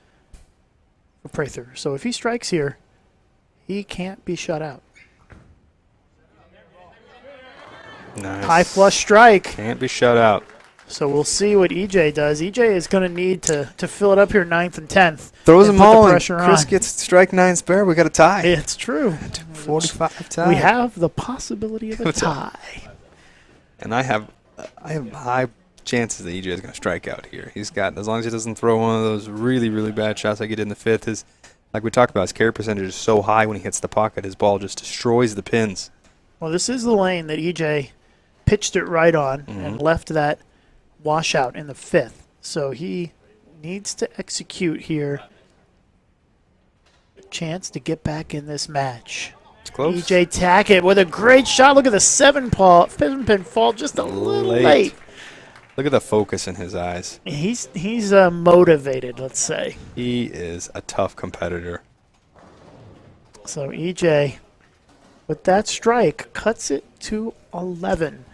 for Prather. So if he strikes here, he can't be shut out. Nice. High flush strike. Can't be shut out. So we'll see what EJ does. EJ is going to need to fill it up here 9th and 10th. Throws them all, and Kris Kris gets strike 9 spare. We got a tie. It's true. 45 tie. We have the possibility of a tie. And I have high chances that EJ is going to strike out here. He's got, as long as he doesn't throw one of those really, really bad shots like he did in the 5th, like we talked about, his carry percentage is so high when he hits the pocket, his ball just destroys the pins. Well, this is the lane that EJ pitched it right on and left that washout in the 5th. So he needs to execute here. Chance to get back in this match. It's close. EJ Tackett with a great shot. Look at the 7-pin fall just a little late. Look at the focus in his eyes. He's motivated, let's say. He is a tough competitor. So EJ, with that strike, cuts it to 11.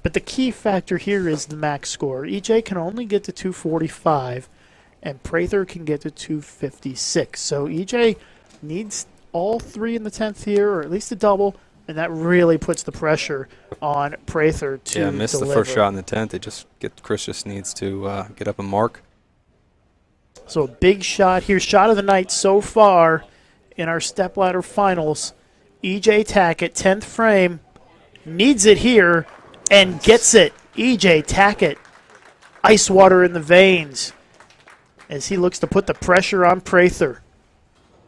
But the key factor here is the max score. EJ can only get to 245, and Prather can get to 256. So EJ needs all 3 in the 10th here, or at least a double, and that really puts the pressure on Prather to missed deliver. the first shot in the 10th. Kris just needs to get up and mark. So a big shot here. Shot of the night so far in our Stepladder finals. EJ Tackett, 10th frame, needs it here and gets it. EJ Tackett, ice water in the veins as he looks to put the pressure on Prather.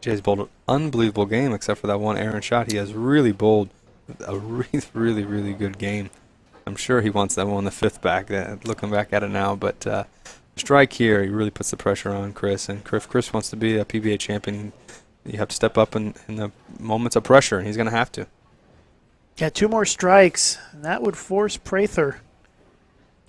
EJ's bowled an unbelievable game except for that one errant shot. He has really bowled a really, really, really good game. I'm sure he wants that one in the 5th back, looking back at it now. But strike here, he really puts the pressure on Kris. And Kris wants to be a PBA champion. You have to step up in the moments of pressure, and he's going to have to. Yeah, 2 more strikes, and that would force Prather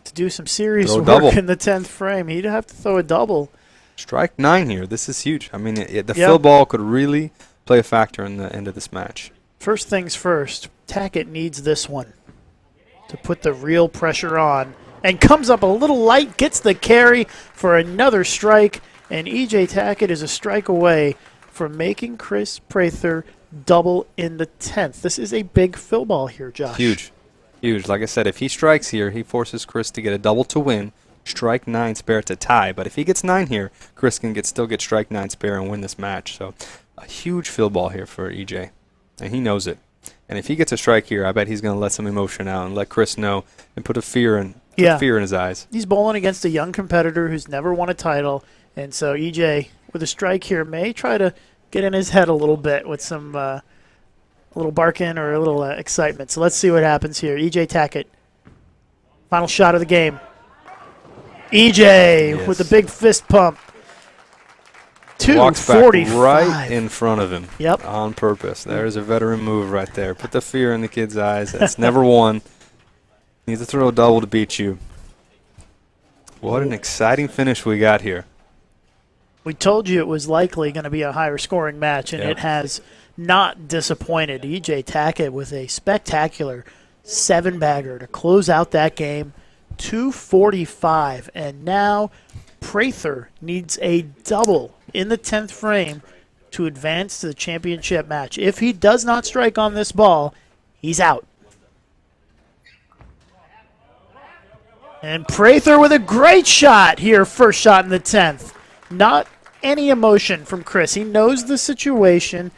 to do some serious work double in the 10th frame. He'd have to throw a double. Strike 9 here. This is huge. I mean, the fill ball could really play a factor in the end of this match. First things first, Tackett needs this one to put the real pressure on. And comes up a little light, gets the carry for another strike, and EJ Tackett is a strike away for making Kris Prather double in the 10th. This is a big fill ball here, Josh. Huge. Huge. Like I said, if he strikes here, he forces Kris to get a double to win, strike 9 spare to tie. But if he gets 9 here, Kris can still get strike 9 spare and win this match. So a huge fill ball here for EJ, and he knows it. And if he gets a strike here, I bet he's going to let some emotion out and let Kris know and put fear in his eyes. He's bowling against a young competitor who's never won a title, and so EJ with a strike here may try to get in his head a little bit with some a little barking or a little excitement. So let's see what happens here. EJ Tackett, final shot of the game. EJ with the big fist pump. Walks back right in front of him. Yep. On purpose. There's a veteran move right there. Put the fear in the kid's eyes. That's never won. Needs to throw a double to beat you. What an exciting finish we got here. We told you it was likely going to be a higher scoring match, and it has not disappointed. EJ Tackett with a spectacular 7-bagger to close out that game, 245. And now Prather needs a double in the 10th frame to advance to the championship match. If he does not strike on this ball, he's out. And Prather with a great shot here, first shot in the 10th. Not any emotion from Kris. He knows the situation.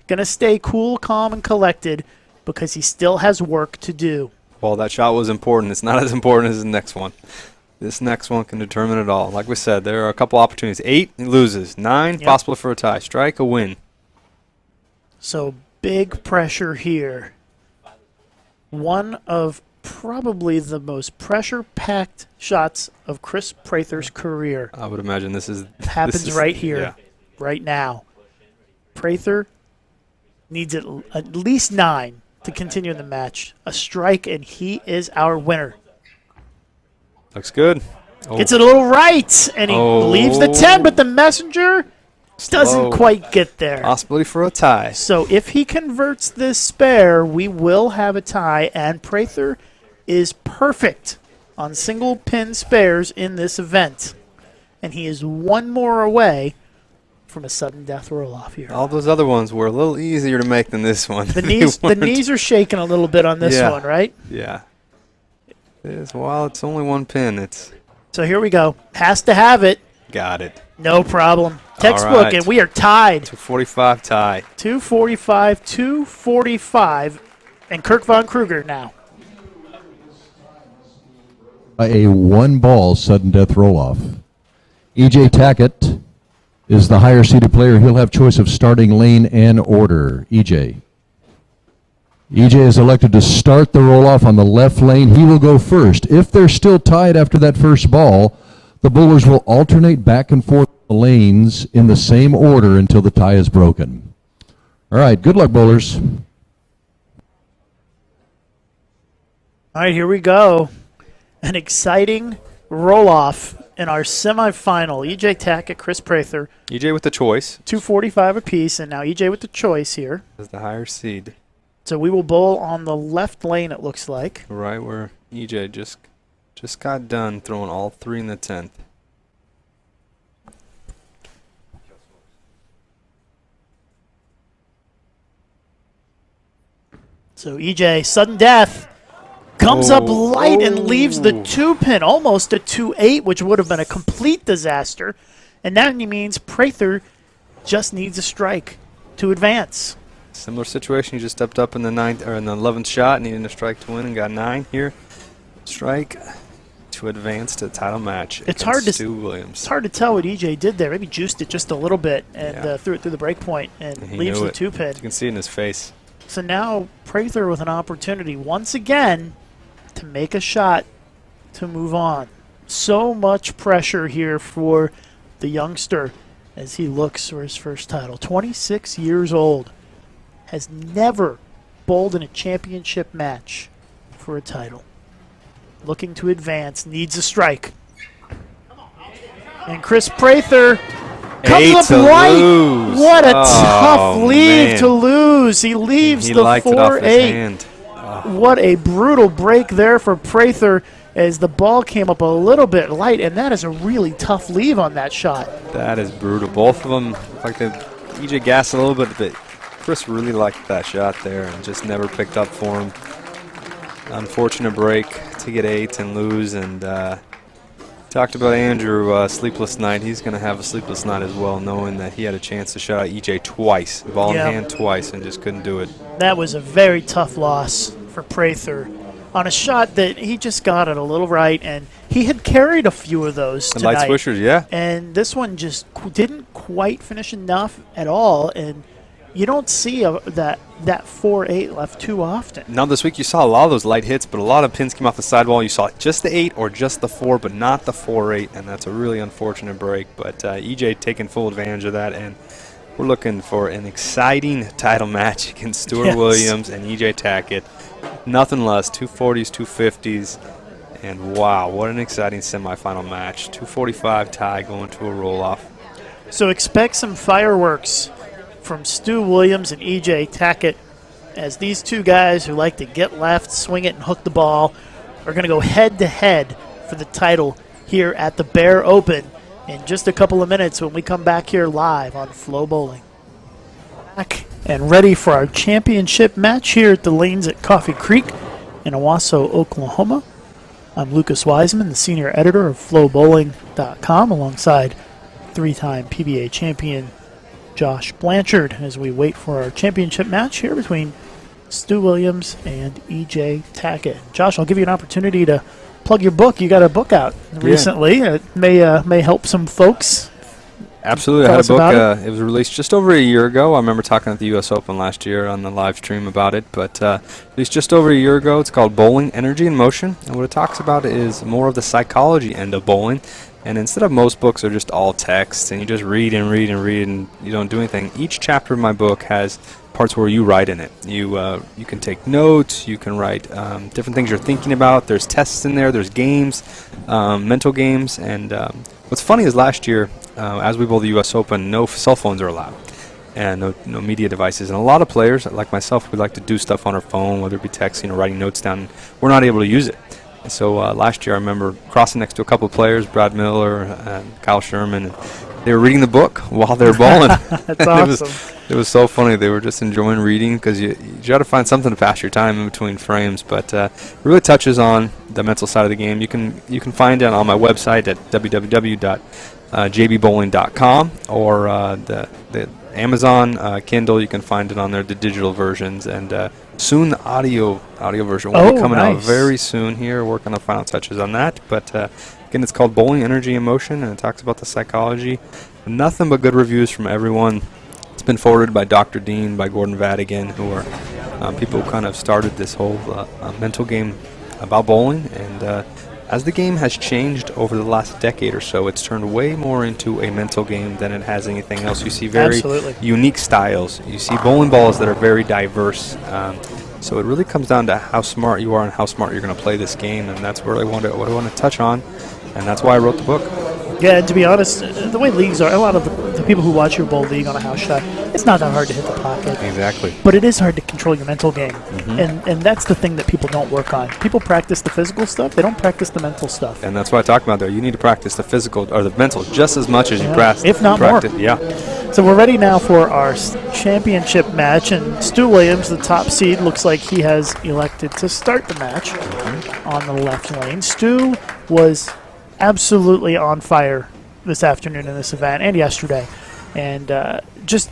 Going to stay cool, calm, and collected because he still has work to do. Well, that shot was important. It's not as important as the next one. This next one can determine it all. Like we said, there are a couple opportunities. 8, he loses. 9, possible for a tie. Strike, a win. So big pressure here. One of probably the most pressure-packed shots of Kris Prather's career. I would imagine this happens right here, right now. Prather needs at least 9 to continue the match. A strike, and he is our winner. Looks good. Gets it a little right, and he leaves the 10, but the messenger doesn't quite get there. Possibility for a tie. So if he converts this spare, we will have a tie, and Prather is perfect on single pin spares in this event. And he is one more away from a sudden death roll-off here. All those other ones were a little easier to make than this one. The knees are shaking a little bit on this one, right? Yeah. Well, it's only one pin. So here we go. Has to have it. Got it. No problem. Textbook, right. And we are tied. 245 tie. 245, 245, and Kirk Von Kruger now. A 1-ball sudden death roll-off. EJ Tackett is the higher seeded player. He'll have choice of starting lane and order. EJ is elected to start the roll-off on the left lane. He will go first. If they're still tied after that first ball, the bowlers will alternate back and forth the lanes in the same order until the tie is broken. All right, good luck, bowlers. All right, here we go. An exciting roll-off in our semifinal. EJ Tackett, Kris Prather. EJ with the choice. 245 apiece, and now EJ with the choice here. As the higher seed. So we will bowl on the left lane, it looks like. Right where EJ just got done throwing all 3 in the 10th. So EJ, sudden death. Comes up light and leaves the 2-pin, almost a 2-8, which would have been a complete disaster. And that means Prather just needs a strike to advance. Similar situation. You just stepped up in the 9th or in the 11th shot, needing a strike to win, and got 9 here. Strike to advance to the title match. It's hard to Stu Williams. It's hard to tell what EJ did there. Maybe juiced it just a little bit and threw it through the break point and leaves the 2-pin. You can see it in his face. So now Prather with an opportunity once again to make a shot to move on. So much pressure here for the youngster as he looks for his first title. 26 years old. Has never bowled in a championship match for a title. Looking to advance, needs a strike. And Kris Prather comes up right. What a tough leave to lose. He leaves the 4-8. What a brutal break there for Prather as the ball came up a little bit light, and that is a really tough leave on that shot. That is brutal. Both of them, like they EJ gassed a little bit, but Kris really liked that shot there and just never picked up for him. Unfortunate break to get 8 and lose. And talked about Andrew, sleepless night. He's going to have a sleepless night as well, knowing that he had a chance to shut out EJ twice, ball in hand twice, and just couldn't do it. That was a very tough loss for Prather on a shot that he just got it a little right, and he had carried a few of those tonight. Light swishers, yeah. And this one just didn't quite finish enough at all, and you don't see that 4-8 left too often. Now this week you saw a lot of those light hits, but a lot of pins came off the sidewall. You saw just the 8 or just the 4, but not the 4-8, and that's a really unfortunate break. But EJ taking full advantage of that, and we're looking for an exciting title match against Stu Williams and EJ Tackett. Nothing less, 240s, 250s, and wow, what an exciting semifinal match. 245 tie going to a roll-off. So expect some fireworks from Stu Williams and EJ Tackett, as these two guys who like to get left, swing it, and hook the ball are going to go head-to-head for the title here at the Bear Open in just a couple of minutes when we come back here live on FloBowling. Back and ready for our championship match here at the lanes at Coffee Creek in Owasso, Oklahoma. I'm Lucas Wiseman, the senior editor of FloBowling.com, alongside three-time PBA champion Josh Blanchard, as we wait for our championship match here between Stu Williams and EJ Tackett. Josh, I'll give you an opportunity to plug your book. You got a book out recently. It may help some folks. Absolutely. I had a book. It was released just over a year ago. I remember talking at the U.S. Open last year on the live stream about it, but released just over a year ago. It's called Bowling, Energy, and Motion, and what it talks about is more of the psychology end of bowling. And instead of most books are just all text and you just read and read and read and you don't do anything, each chapter of my book has parts where you write in it. You can take notes, you can write different things you're thinking about. There's tests in there, there's games, mental games. And what's funny is last year, as we bowled the U.S. Open, no cell phones are allowed and no media devices. And a lot of players, like myself, we like to do stuff on our phone, whether it be texting or writing notes down. We're not able to use it. And so last year I remember crossing next to a couple of players, Brad Miller and Kyle Sherman, and they were reading the book while they were bowling. That's awesome. It was so funny. They were just enjoying reading because you try to find something to pass your time in between frames. But it really touches on the mental side of the game. You can find it on my website at www.jbbowling.com or the Amazon Kindle. You can find it on there, the digital versions, and soon the audio version will be coming out very soon here. Working on the final touches on that. But again, it's called Bowling, Energy, and Motion, and it talks about the psychology. Nothing but good reviews from everyone. It's been forwarded by Dr. Dean, by Gordon Vadigan, who are people who kind of started this whole mental game about bowling. And as the game has changed over the last decade or so, it's turned way more into a mental game than it has anything else. You see very unique styles. You see bowling balls that are very diverse. So it really comes down to how smart you are and how smart you're going to play this game, and that's what I want to touch on, and that's why I wrote the book. Yeah, and to be honest, the way leagues are, a lot of the people who watch your bowl league on a house shot, it's not that hard to hit the pocket. Exactly. But it is hard to control your mental game. And that's the thing that people don't work on. People practice the physical stuff, they don't practice the mental stuff. And that's what I talk about there. You need to practice the physical or the mental just as much as you practice. If not more. Yeah. So we're ready now for our championship match, and Stu Williams, the top seed, looks like he has elected to start the match on the left lane. Stu was absolutely on fire this afternoon in this event and yesterday, and just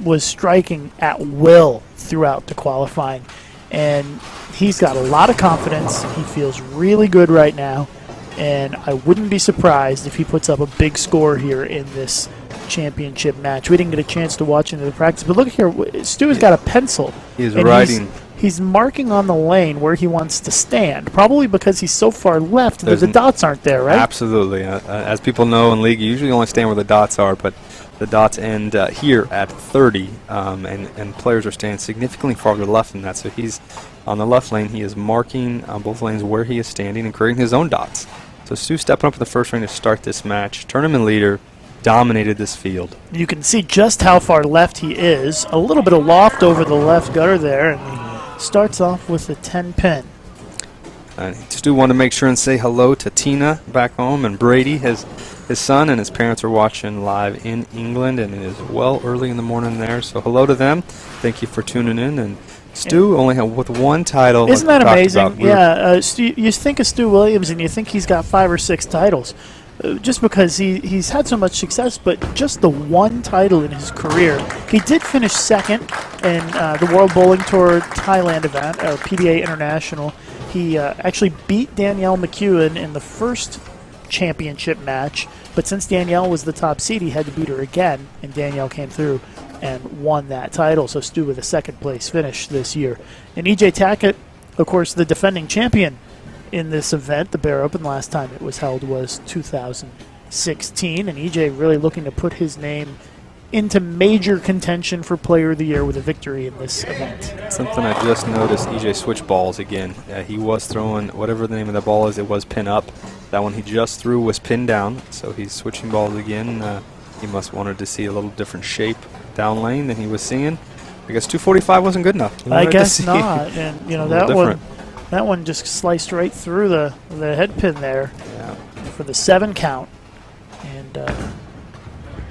was striking at will throughout the qualifying. And he's got a lot of confidence. He feels really good right now, and I wouldn't be surprised if he puts up a big score here in this championship match. We didn't get a chance to watch into the practice, but look here, Stu has got a pencil. He's writing. He's marking on the lane where he wants to stand, probably because he's so far left that the dots aren't there, right? Absolutely. As people know in league, you usually only stand where the dots are, but the dots end here at 30, and players are standing significantly farther left than that. So he's on the left lane. He is marking on both lanes where he is standing and creating his own dots. So Stu stepping up to the first ring to start this match. Tournament leader, dominated this field. You can see just how far left he is. A little bit of loft over the left gutter there, and he starts off with a 10-pin. Stu wanted to make sure and say hello to Tina back home, and Brady, his his son and his parents are watching live in England, and it is well early in the morning there. So hello to them. Thank you for tuning in. And Stu only with one title. Isn't that amazing? Yeah, you think of Stu Williams and you think he's got 5 or 6 titles. Just because he's had so much success, but just the one title in his career. He did finish second in the World Bowling Tour Thailand event, or PBA International. He actually beat Danielle McEwen in the first championship match, but since Danielle was the top seed, he had to beat her again, and Danielle came through and won that title. So Stu with a second place finish this year. And EJ Tackett, of course, the defending champion in this event, the Bear Open. Last time it was held was 2016, and EJ really looking to put his name into major contention for Player of the Year with a victory in this event. Something I just noticed, EJ switched balls again. He was throwing, whatever the name of the ball is, it was pin up. That one he just threw was pinned down, so he's switching balls again. He must wanted to see a little different shape down lane than he was seeing. I guess 245 wasn't good enough. I guess not, and that one just sliced right through the head pin there for the 7 count, and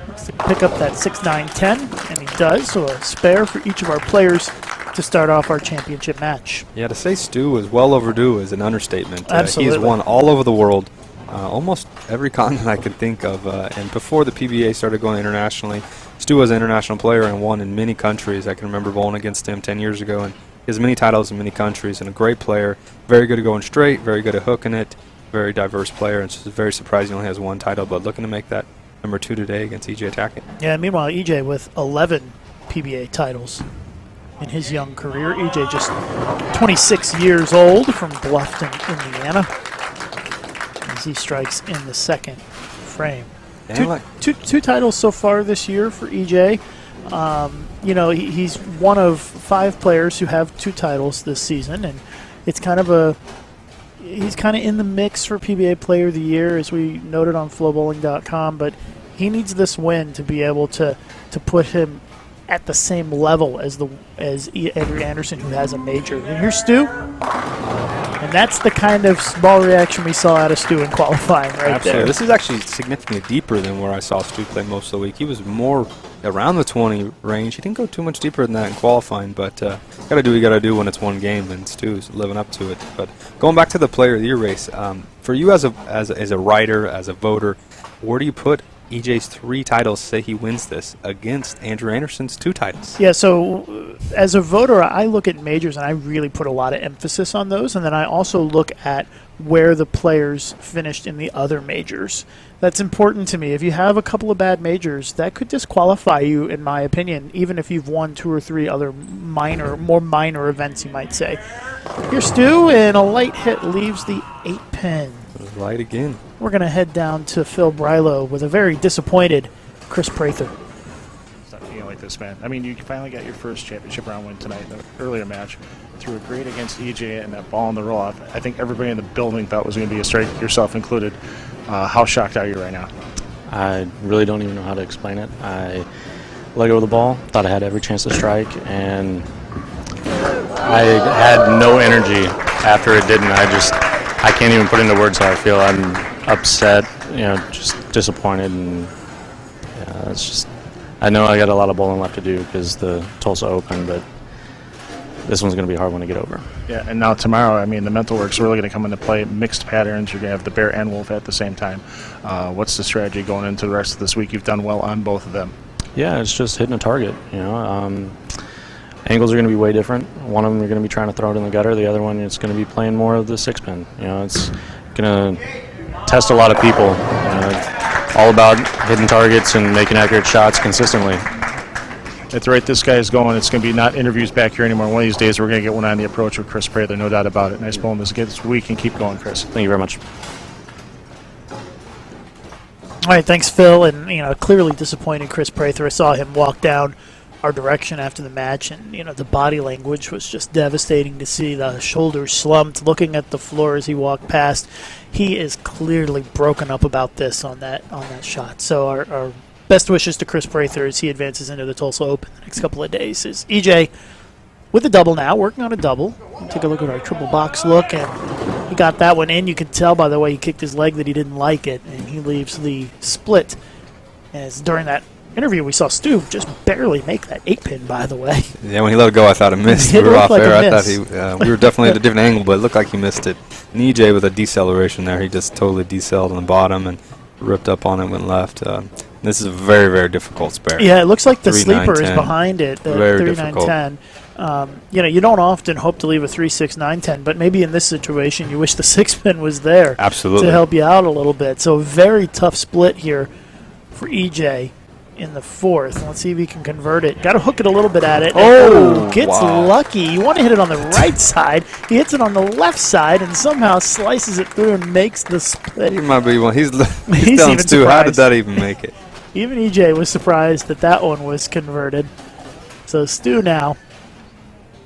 looks to pick up that 6-9-10, and he does. So a spare for each of our players to start off our championship match. Yeah, to say Stu is well overdue is an understatement. Absolutely. He's won all over the world, almost every continent I could think of. And before the PBA started going internationally, Stu was an international player and won in many countries. I can remember bowling against him 10 years ago, and he has many titles in many countries and a great player. Very good at going straight, very good at hooking it, very diverse player. And it's just very surprising he only has 1 title, but looking to make that number 2 today against EJ Tackett. Yeah, meanwhile, EJ with 11 PBA titles in his young career. EJ just 26 years old from Bluffton, Indiana, as he strikes in the second frame. Two titles so far this year for EJ. He's one of 5 players who have 2 titles this season, and it's he's kind of in the mix for PBA Player of the Year, as we noted on FloBowling.com, but he needs this win to be able to put him at the same level as Andrew Anderson, who has a major. And here's Stu, and that's the kind of ball reaction we saw out of Stu in qualifying there. This is actually significantly deeper than where I saw Stu play most of the week. He was more around the 20 range. He didn't go too much deeper than that in qualifying, but gotta do what you gotta do when it's one game, and Stu's living up to it. But going back to the Player of the Year race, for you as a writer, as a voter, where do you put EJ's 3 titles? Say he wins this against Andrew Anderson's 2 titles. Yeah, so as a voter, I look at majors and I really put a lot of emphasis on those, and then I also look at where the players finished in the other majors. That's important to me. If you have a couple of bad majors, that could disqualify you, in my opinion, even if you've won 2 or 3 other more minor events, you might say. Here's Stu, and a light hit leaves the 8 pin. Light again. We're going to head down to Phil Brylow with a very disappointed Kris Prather. Stop feeling like this, man. I mean, you finally got your first championship round win tonight in the earlier match. Threw a great against EJ and that ball in the roll-off. I think everybody in the building thought was going to be a strike, yourself included. How shocked are you right now? I really don't even know how to explain it. I let go of the ball, thought I had every chance to strike, and I had no energy after it didn't. I can't even put into words how I feel. I'm upset, just disappointed, and it's just, I know I got a lot of bowling left to do because the Tulsa Open, but this one's going to be a hard one to get over. Yeah, and now tomorrow, I mean, the mental work's really going to come into play. Mixed patterns, you're going to have the Bear and Wolf at the same time. What's the strategy going into the rest of this week? You've done well on both of them. Yeah, it's just hitting a target, Angles are going to be way different. One of them you're going to be trying to throw it in the gutter. The other one, it's going to be playing more of the 6-pin. It's going to test a lot of people. All about hitting targets and making accurate shots consistently. At the rate this guy is going, it's going to be not interviews back here anymore. One of these days, we're going to get one on the approach with Kris Prather, no doubt about it. Nice bowling this week, and keep going, Kris. Thank you very much. All right, thanks, Phil. And clearly disappointed Kris Prather. I saw him walk down our direction after the match, and the body language was just devastating to see. The shoulders slumped, looking at the floor as he walked past. He is clearly broken up about this on that shot. So our best wishes to Kris Prather as he advances into the Tulsa Open the next couple of days. Is EJ with a double now, working on a double. We'll take a look at our triple box look, and He got that one in. You could tell by the way he kicked his leg that he didn't like it, and he leaves the split. As during that interview, we saw Stu just barely make that 8-pin, by the way. Yeah, when he let it go, I thought it missed. It We were looked off like air. a I thought miss. we were definitely at a different angle, but it looked like he missed it. And EJ with a deceleration there, he just totally decelled on the bottom and ripped up on it, went left. This is a very, very difficult spare. Yeah, it looks like the 3-9-10. sleeper is behind it, the Very 3910. You don't often hope to leave a 3-6-9-10, but maybe in this situation you wish the 6-pin was there Absolutely. to help you out a little bit. So a very tough split here for EJ in the fourth. Let's see if he can convert it. Got to hook it a little bit at it. Oh, Gets wow. lucky. You want to hit it on the right side. He hits it on the left side and somehow slices it through and makes the split. He might be one. He's He's telling even Stu, how did surprised. that even make it? Even EJ was surprised that that one was converted. So Stu now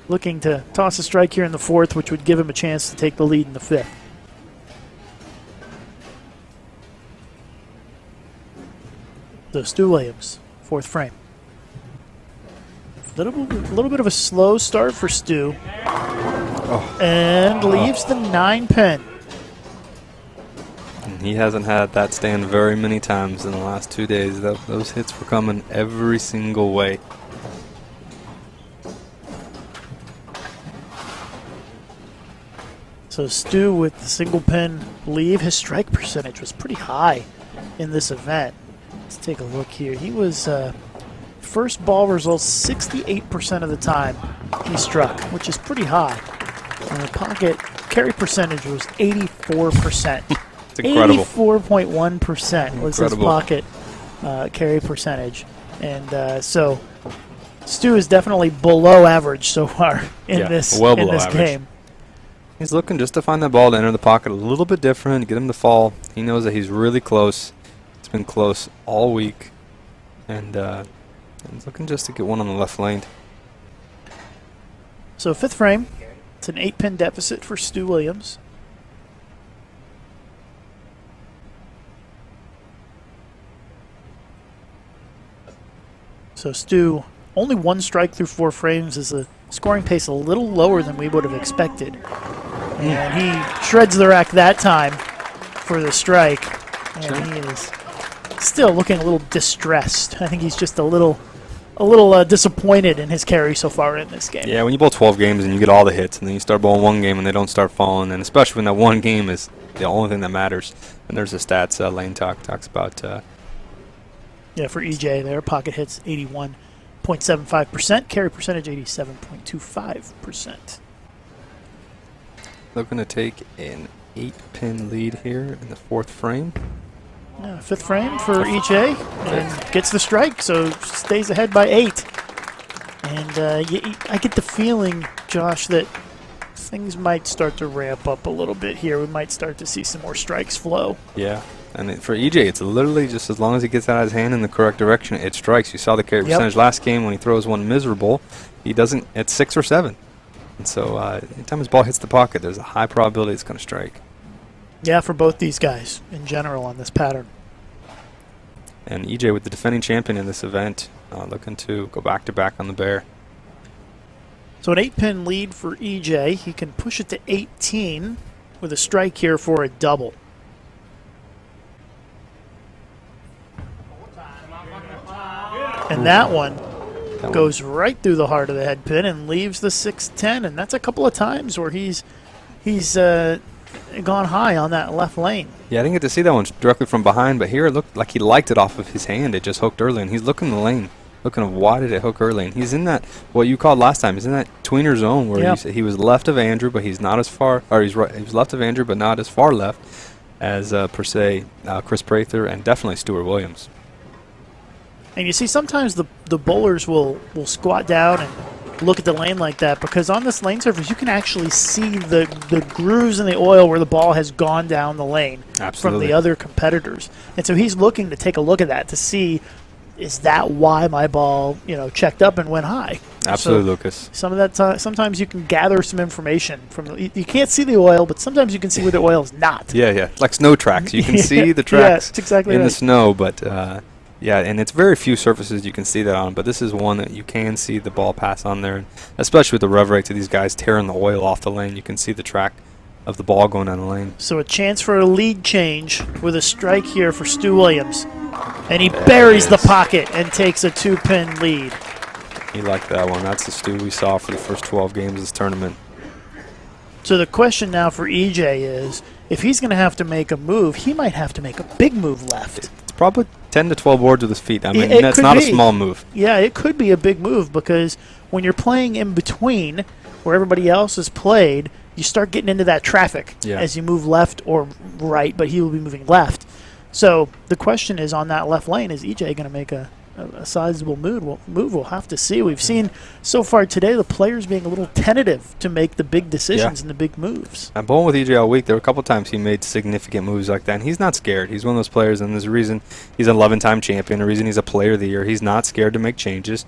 looking to toss a strike here in the fourth, which would give him a chance to take the lead in the fifth. So Stu Williams, fourth frame. Little bit of a slow start for Stu. And leaves the 9-pin. And he hasn't had that stand very many times in the last 2 days. Those hits were coming every single way. So Stu with the single pin leave. His strike percentage was pretty high in this event. Let's take a look here. He was first ball results 68% of the time he struck, which is pretty high. And the pocket carry percentage was 84%. It's incredible. 84.1% was his Incredible. pocket carry percentage. And so Stu is definitely below average so far in Yeah, this, well in below this average. game. He's looking just to find that ball to enter the pocket a little bit different, get him to fall. He knows that he's really close. It's been close all week. And he's looking just to get one on the left lane. So fifth frame, it's an 8-pin deficit for Stu Williams. So Stu, only one strike through 4 frames is a scoring pace a little lower than we would have expected. And he shreds the rack that time for the strike. And he is still looking a little distressed. I think he's just a little disappointed in his carry so far in this game. Yeah, when you bowl 12 games and you get all the hits, and then you start bowling one game and they don't start falling, and especially when that one game is the only thing that matters. And there's the stats Lane talks about. Yeah, for EJ there, pocket hits 81.75%, carry percentage 87.25%. Looking to take an 8-pin lead here in the fourth frame. Yeah, fifth frame for EJ, and gets the strike, so stays ahead by 8. And I get the feeling, Josh, that things might start to ramp up a little bit here. We might start to see some more strikes flow. Yeah. And for EJ, it's literally just as long as he gets out of his hand in the correct direction, it strikes. You saw the carry percentage last game when he throws one miserable. He doesn't, it's 6 or 7. And so anytime his ball hits the pocket, there's a high probability it's going to strike. Yeah, for both these guys in general on this pattern. And EJ with the defending champion in this event, looking to go back-to-back on the Bear. So an 8-pin lead for EJ. He can push it to 18 with a strike here for a double. And that one goes right through the heart of the head pin and leaves the 6-10. And that's a couple of times where he's gone high on that left lane. Yeah, I didn't get to see that one directly from behind, but here it looked like he liked it off of his hand. It just hooked early, and he's looking the lane, looking at why did it hook early. And he's in that, what you called last time, he's in that tweener zone where he was left of Andrew, but he's not as far, or he's right, he was left of Andrew, but not as far left as, per se, Kris Prather and definitely Stu Williams. And you see sometimes the bowlers will squat down and look at the lane like that, because on this lane surface you can actually see the grooves in the oil where the ball has gone down the lane from the other competitors. And so he's looking to take a look at that to see, is that why my ball checked up and went high? Absolutely, so Lucas. Some of that sometimes you can gather some information from you can't see the oil, but sometimes you can see where the oil is not. Yeah, like snow tracks. You can see the tracks exactly in right. the snow, but yeah, and it's very few surfaces you can see that on, but this is one that you can see the ball pass on there, and especially with the rev rate to these guys tearing the oil off the lane. You can see the track of the ball going down the lane. So a chance for a lead change with a strike here for Stu Williams. And he buries the pocket and takes a 2-pin lead. He liked that one. That's the Stu we saw for the first 12 games of this tournament. So the question now for EJ is, if he's going to have to make a move, he might have to make a big move left. It's probably 10 to 12 boards with his feet. I mean, It that's could not a be. small move. Yeah, it could be a big move because when you're playing in between where everybody else has played, you start getting into that traffic as you move left or right, but he will be moving left. So the question is, on that left lane, is EJ going to make a sizable move? We'll have to see. We've seen so far today the players being a little tentative to make the big decisions and the big moves. I'm bowling with EJ all week. There were a couple times he made significant moves like that, and he's not scared. He's one of those players, and there's a reason he's an 11-time champion, the reason he's a player of the year. He's not scared to make changes,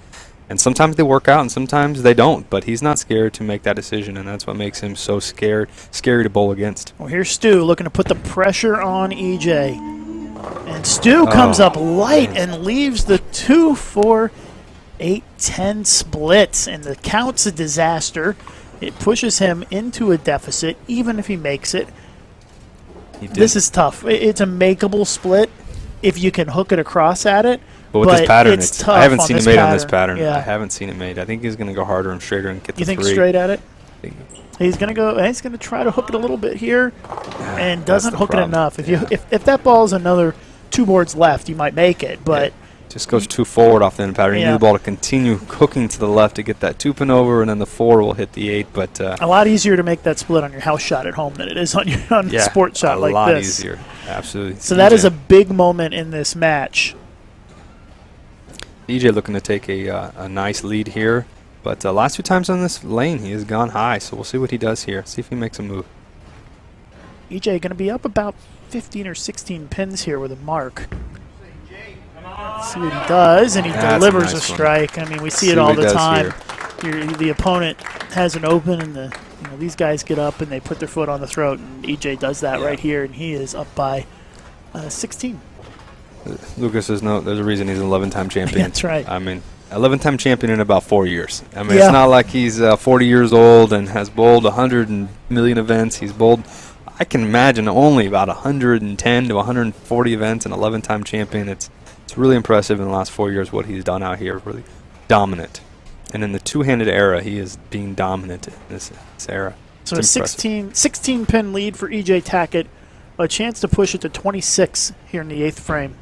and sometimes they work out and sometimes they don't, but he's not scared to make that decision, and that's what makes him so scary to bowl against. Well, here's Stu looking to put the pressure on EJ. And Stu comes up light and leaves the 2-4-8-10 split, and the count's a disaster. It pushes him into a deficit, even if he makes it. This is tough. It's a makeable split if you can hook it across at it. But with this pattern, it's tough. I haven't seen it made on this pattern. Yeah. I haven't seen it made. I think he's going to go harder and straighter and get the You think 3. straight at it? He's going to go. He's going to try to hook it a little bit here, and doesn't hook it enough. If that ball's another 2 boards left, you might make it, but just goes too forward off the end pattern. You need the ball to continue hooking to the left to get that 2-pin over, and then the 4 will hit the 8. But a lot easier to make that split on your house shot at home than it is on your sport shot like this. A lot easier, absolutely. So that is a big moment in this match. EJ looking to take a nice lead here, but last 2 times on this lane he has gone high, so we'll see what he does here. See if he makes a move. EJ going to be up about 15 or 16 pins here with a mark. Let's see what he does, and he delivers a strike. I mean, we see it all the time. The opponent has an open, and these guys get up and they put their foot on the throat, and EJ does that right here, and he is up by 16. Lucas says no. There's a reason he's an 11-time champion. That's right. I mean, 11-time champion in about 4 years. I mean, it's not like he's 40 years old and has bowled 100 million events. He's bowled, I can imagine, only about 110 to 140 events, and 11-time champion. It's really impressive in the last 4 years what he's done out here. Really dominant. And in the two-handed era, he is being dominant in this era. So a 16-pin lead for EJ Tackett. A chance to push it to 26 here in the 8th frame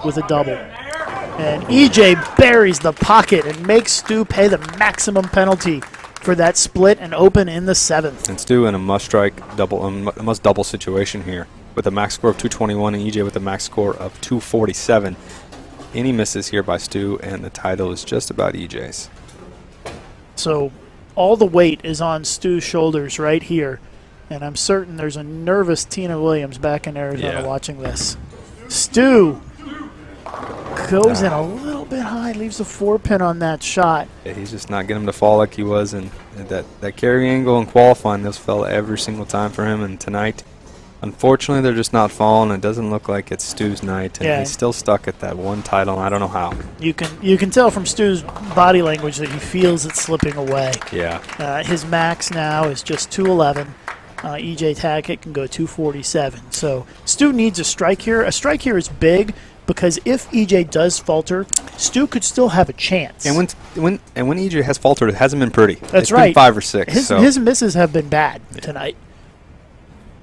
with a double. And EJ buries the pocket and makes Stu pay the maximum penalty for that split and open in the 7th. And Stu in a must-strike double, must-double situation here with a max score of 221 and EJ with a max score of 247. Any misses here by Stu, and the title is just about EJ's. So all the weight is on Stu's shoulders right here. And I'm certain there's a nervous Tina Williams back in Arizona watching this. Stu goes in a little bit high, leaves a 4-pin on that shot. Yeah, he's just not getting him to fall like he was. And that carry angle and qualifying, those fell every single time for him. And tonight, unfortunately, they're just not falling. It doesn't look like it's Stu's night. And he's still stuck at that one title, and I don't know how. You can tell from Stu's body language that he feels it slipping away. Yeah. His max now is just 211. EJ Tackett can go 247. So Stu needs a strike here. A strike here is big because if EJ does falter, Stu could still have a chance. And when EJ has faltered, it hasn't been pretty. That's it's been 5 or 6. His misses have been bad tonight.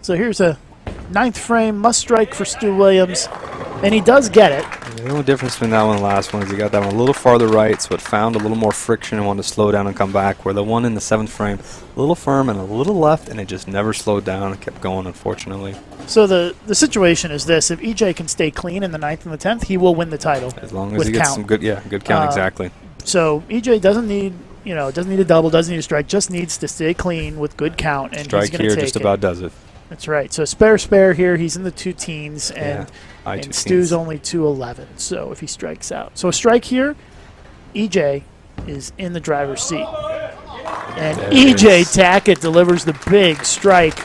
So here's a 9th frame must strike for Stu Williams, and he does get it. The only difference between that one and the last one is he got that one a little farther right, so it found a little more friction and wanted to slow down and come back, where the one in the 7th frame, a little firm and a little left, and it just never slowed down and kept going, unfortunately. So the situation is this. If EJ can stay clean in the 9th and the 10th, he will win the title. As long as he gets some good count, exactly. So EJ doesn't need a double, doesn't need a strike, just needs to stay clean with good count, and strike he's going to take here just about does it. That's right. So spare here. He's in the 2 teens, and Stu's only 211. So if he strikes out, so a strike here, EJ is in the driver's seat, and EJ Tackett delivers the big strike,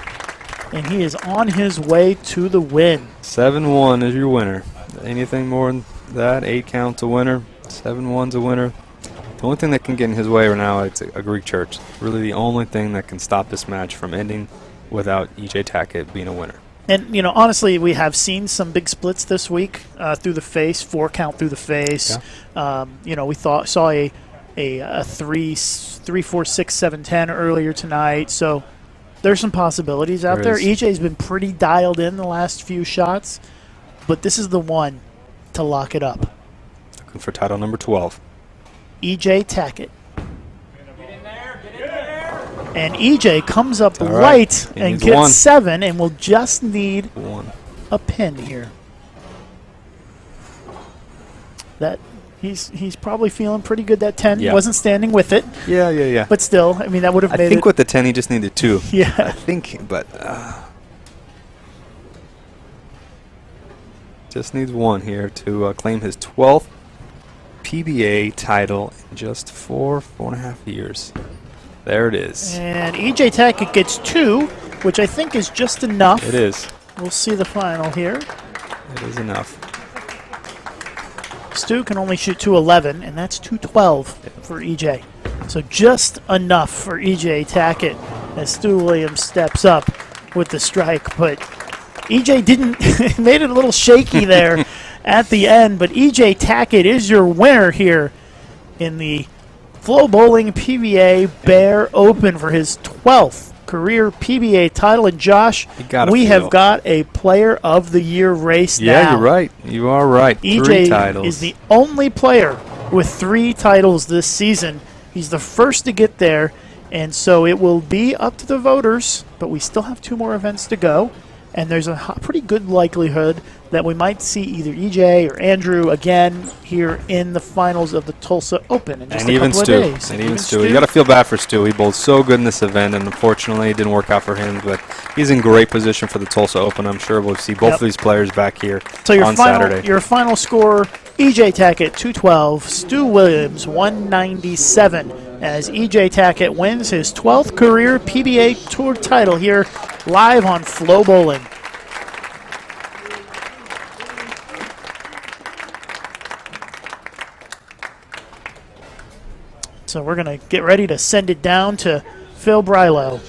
and he is on his way to the win. 7-1 is your winner. Anything more than that, 8 count's a winner. 7-1's a winner. The only thing that can get in his way right now is a Greek church. Really, the only thing that can stop this match from ending without E.J. Tackett being a winner. And, honestly, we have seen some big splits this week through the face, 4 count through the face. Yeah. We saw a 3, 4, 6, 7, 10 earlier tonight. So there's some possibilities out there. EJ's been pretty dialed in the last few shots, but this is the one to lock it up. Looking for title number 12. EJ Tackett. And EJ comes up light and gets 1. 7, and will just need 1. a pin here. That he's probably feeling pretty good. That 10 wasn't standing with it. Yeah. But still, I mean, that would have made it. I think with the 10, he just needed 2. Yeah. I think, but just needs 1 here to claim his 12th PBA title in just 4.5 years. There it is. And EJ Tackett gets 2, which I think is just enough. It is. We'll see the final here. It is enough. Stu can only shoot 211, and that's 212 for EJ. So just enough for EJ Tackett as Stu Williams steps up with the strike. But EJ didn't, made it a little shaky there at the end. But EJ Tackett is your winner here in the FloBowling PBA Bear Open for his 12th career PBA title. And Josh, we have got a Player of the Year race now. Yeah, you're right. You are right. EJ 3 titles. is the only player with 3 titles this season. He's the first to get there, and so it will be up to the voters, but we still have 2 more events to go, and there's a pretty good likelihood that we might see either EJ or Andrew again here in the finals of the Tulsa Open in just a couple of days. And even Stu. You got to feel bad for Stu. He bowled so good in this event, and unfortunately it didn't work out for him, but he's in great position for the Tulsa Open. I'm sure we'll see both of these players back here on Saturday. Your final score, EJ Tackett 212, Stu Williams 197, as EJ Tackett wins his 12th career PBA Tour title here live on FloBowling. So we're going to get ready to send it down to Phil Brylow.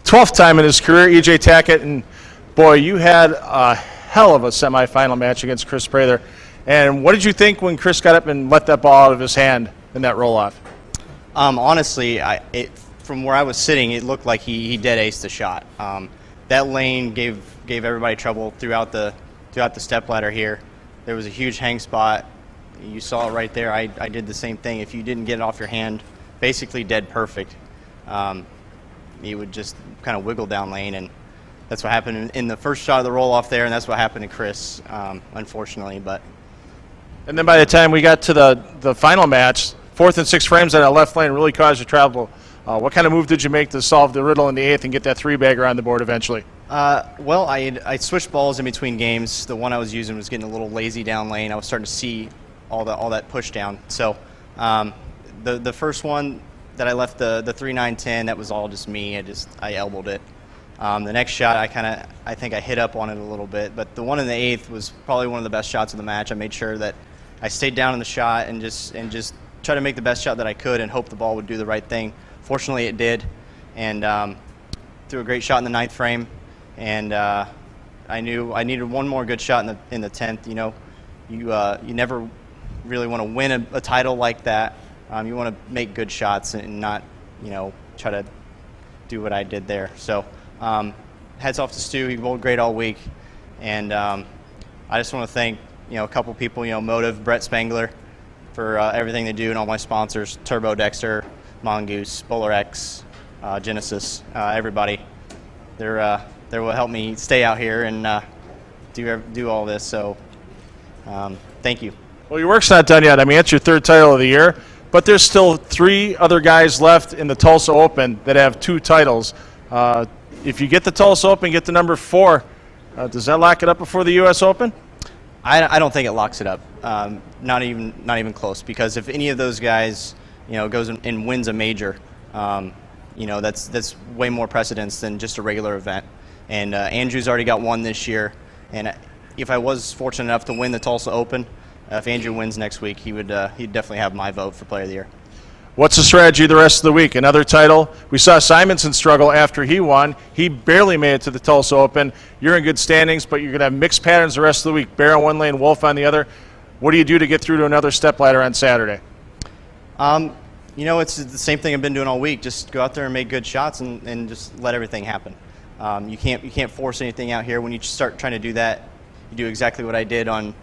12th time in his career, EJ Tackett, and boy, you had a hell of a semifinal match against Kris Prather. And what did you think when Kris got up and let that ball out of his hand in that roll-off? Honestly, from where I was sitting, it looked like he dead aced the shot. That lane gave everybody trouble throughout the stepladder here. There was a huge hang spot. You saw it right there. I did the same thing. If you didn't get it off your hand, basically dead perfect, you would just kind of wiggle down lane, and that's what happened in the first shot of the roll-off there, and that's what happened to Kris, unfortunately. And then by the time we got to the final match, 4th and 6th frames on that left lane really caused you trouble. What kind of move did you make to solve the riddle in the 8th and get that 3-bagger on the board eventually? Well, I switched balls in between games. The one I was using was getting a little lazy down lane. I was starting to see all that push down. So the first one that I left the 3-9-10, that was all just me. I elbowed it. The next shot, I think I hit up on it a little bit, but the one in the 8th was probably one of the best shots of the match. I made sure that I stayed down in the shot and just try to make the best shot that I could and hope the ball would do the right thing. Fortunately, it did, and threw a great shot in the 9th frame. And I knew I needed one more good shot in the 10th. You never really want to win a title like that. You want to make good shots and not, try to do what I did there. So heads off to Stu. He bowled great all week. And I just want to thank, a couple people, Motive, Brett Spangler, for everything they do, and all my sponsors, Turbo Dexter, Mongoose, Bowler X, Genesis, everybody. They're will help me stay out here and do all this. So thank you. Well, your work's not done yet. I mean, it's your 3rd title of the year, but there's still 3 other guys left in the Tulsa Open that have 2 titles. If you get the Tulsa Open, get the number 4, does that lock it up before the U.S. Open? I don't think it locks it up. Not even close. Because if any of those guys, goes and wins a major, that's way more precedence than just a regular event. And Andrew's already got 1 this year. And if I was fortunate enough to win the Tulsa Open, if Andrew wins next week, he'd definitely have my vote for Player of the Year. What's the strategy the rest of the week? Another title? We saw Simonson struggle after he won. He barely made it to the Tulsa Open. You're in good standings, but you're going to have mixed patterns the rest of the week. Bear on one lane, Wolf on the other. What do you do to get through to another stepladder on Saturday? You know, it's the same thing I've been doing all week. Just go out there and make good shots and just let everything happen. You can't force anything out here. When you start trying to do that, you do exactly what I did on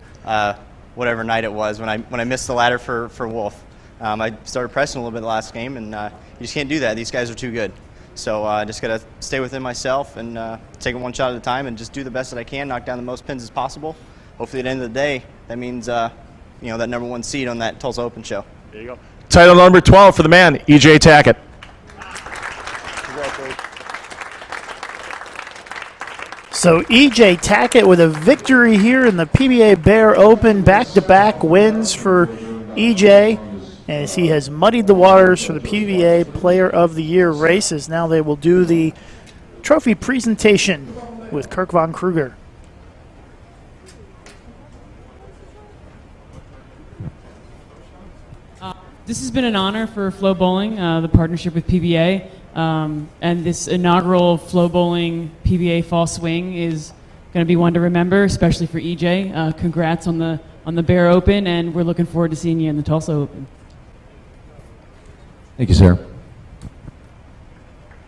whatever night it was when I missed the ladder for Wolf. I started pressing a little bit the last game, and you just can't do that. These guys are too good. So I just got to stay within myself and take it one shot at a time and just do the best that I can, knock down the most pins as possible. Hopefully at the end of the day, that means that #1 seed on that Tulsa Open show. There you go. Title number 12 for the man, E.J. Tackett. So E.J. Tackett with a victory here in the PBA Bear Open. Back-to-back wins for E.J. as he has muddied the waters for the PBA Player of the Year races. Now they will do the trophy presentation with Kirk Von Kruger. This has been an honor for FloBowling, the partnership with PBA, and this inaugural FloBowling PBA Fall Swing is going to be one to remember, especially for EJ. Congrats on the Bear Open, and we're looking forward to seeing you in the Tulsa Open. Thank you, Sarah.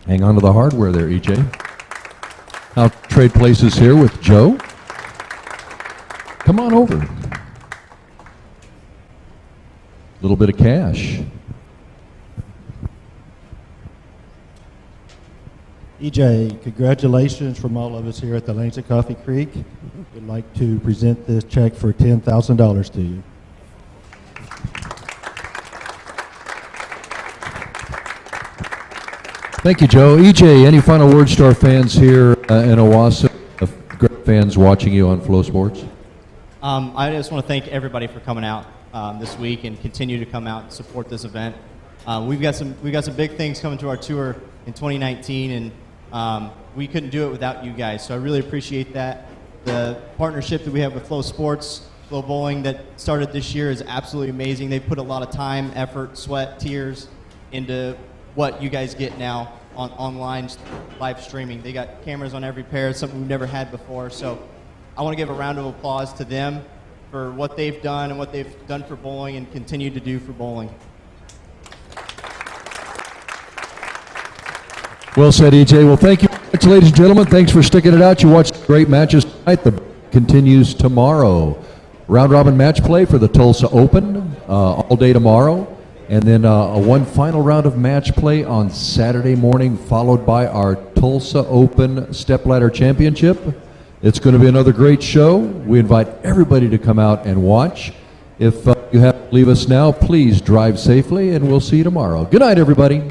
Hang on to the hardware there, EJ. I'll trade places here with Joe. Come on over. A little bit of cash. EJ, congratulations from all of us here at the Lanes at Coffee Creek. We'd like to present this check for $10,000 to you. Thank you, Joe. EJ, any final words to our fans here in Owasso, great fans watching you on Flow Sports? I just want to thank everybody for coming out this week and continue to come out and support this event. We've got some big things coming to our tour in 2019, and we couldn't do it without you guys. So I really appreciate that. The partnership that we have with Flow Sports, FloBowling that started this year is absolutely amazing. They put a lot of time, effort, sweat, tears into what you guys get now on online live streaming. They got cameras on every pair, something we've never had before. So I want to give a round of applause to them for what they've done and what they've done for bowling and continue to do for bowling. Well said, EJ. Well, thank you much, ladies and gentlemen. Thanks for sticking it out. You watched great matches tonight. The continues tomorrow. Round robin match play for the Tulsa Open all day tomorrow. And then one final round of match play on Saturday morning, followed by our Tulsa Open Stepladder Championship. It's going to be another great show. We invite everybody to come out and watch. If you have to leave us now, please drive safely, and we'll see you tomorrow. Good night, everybody.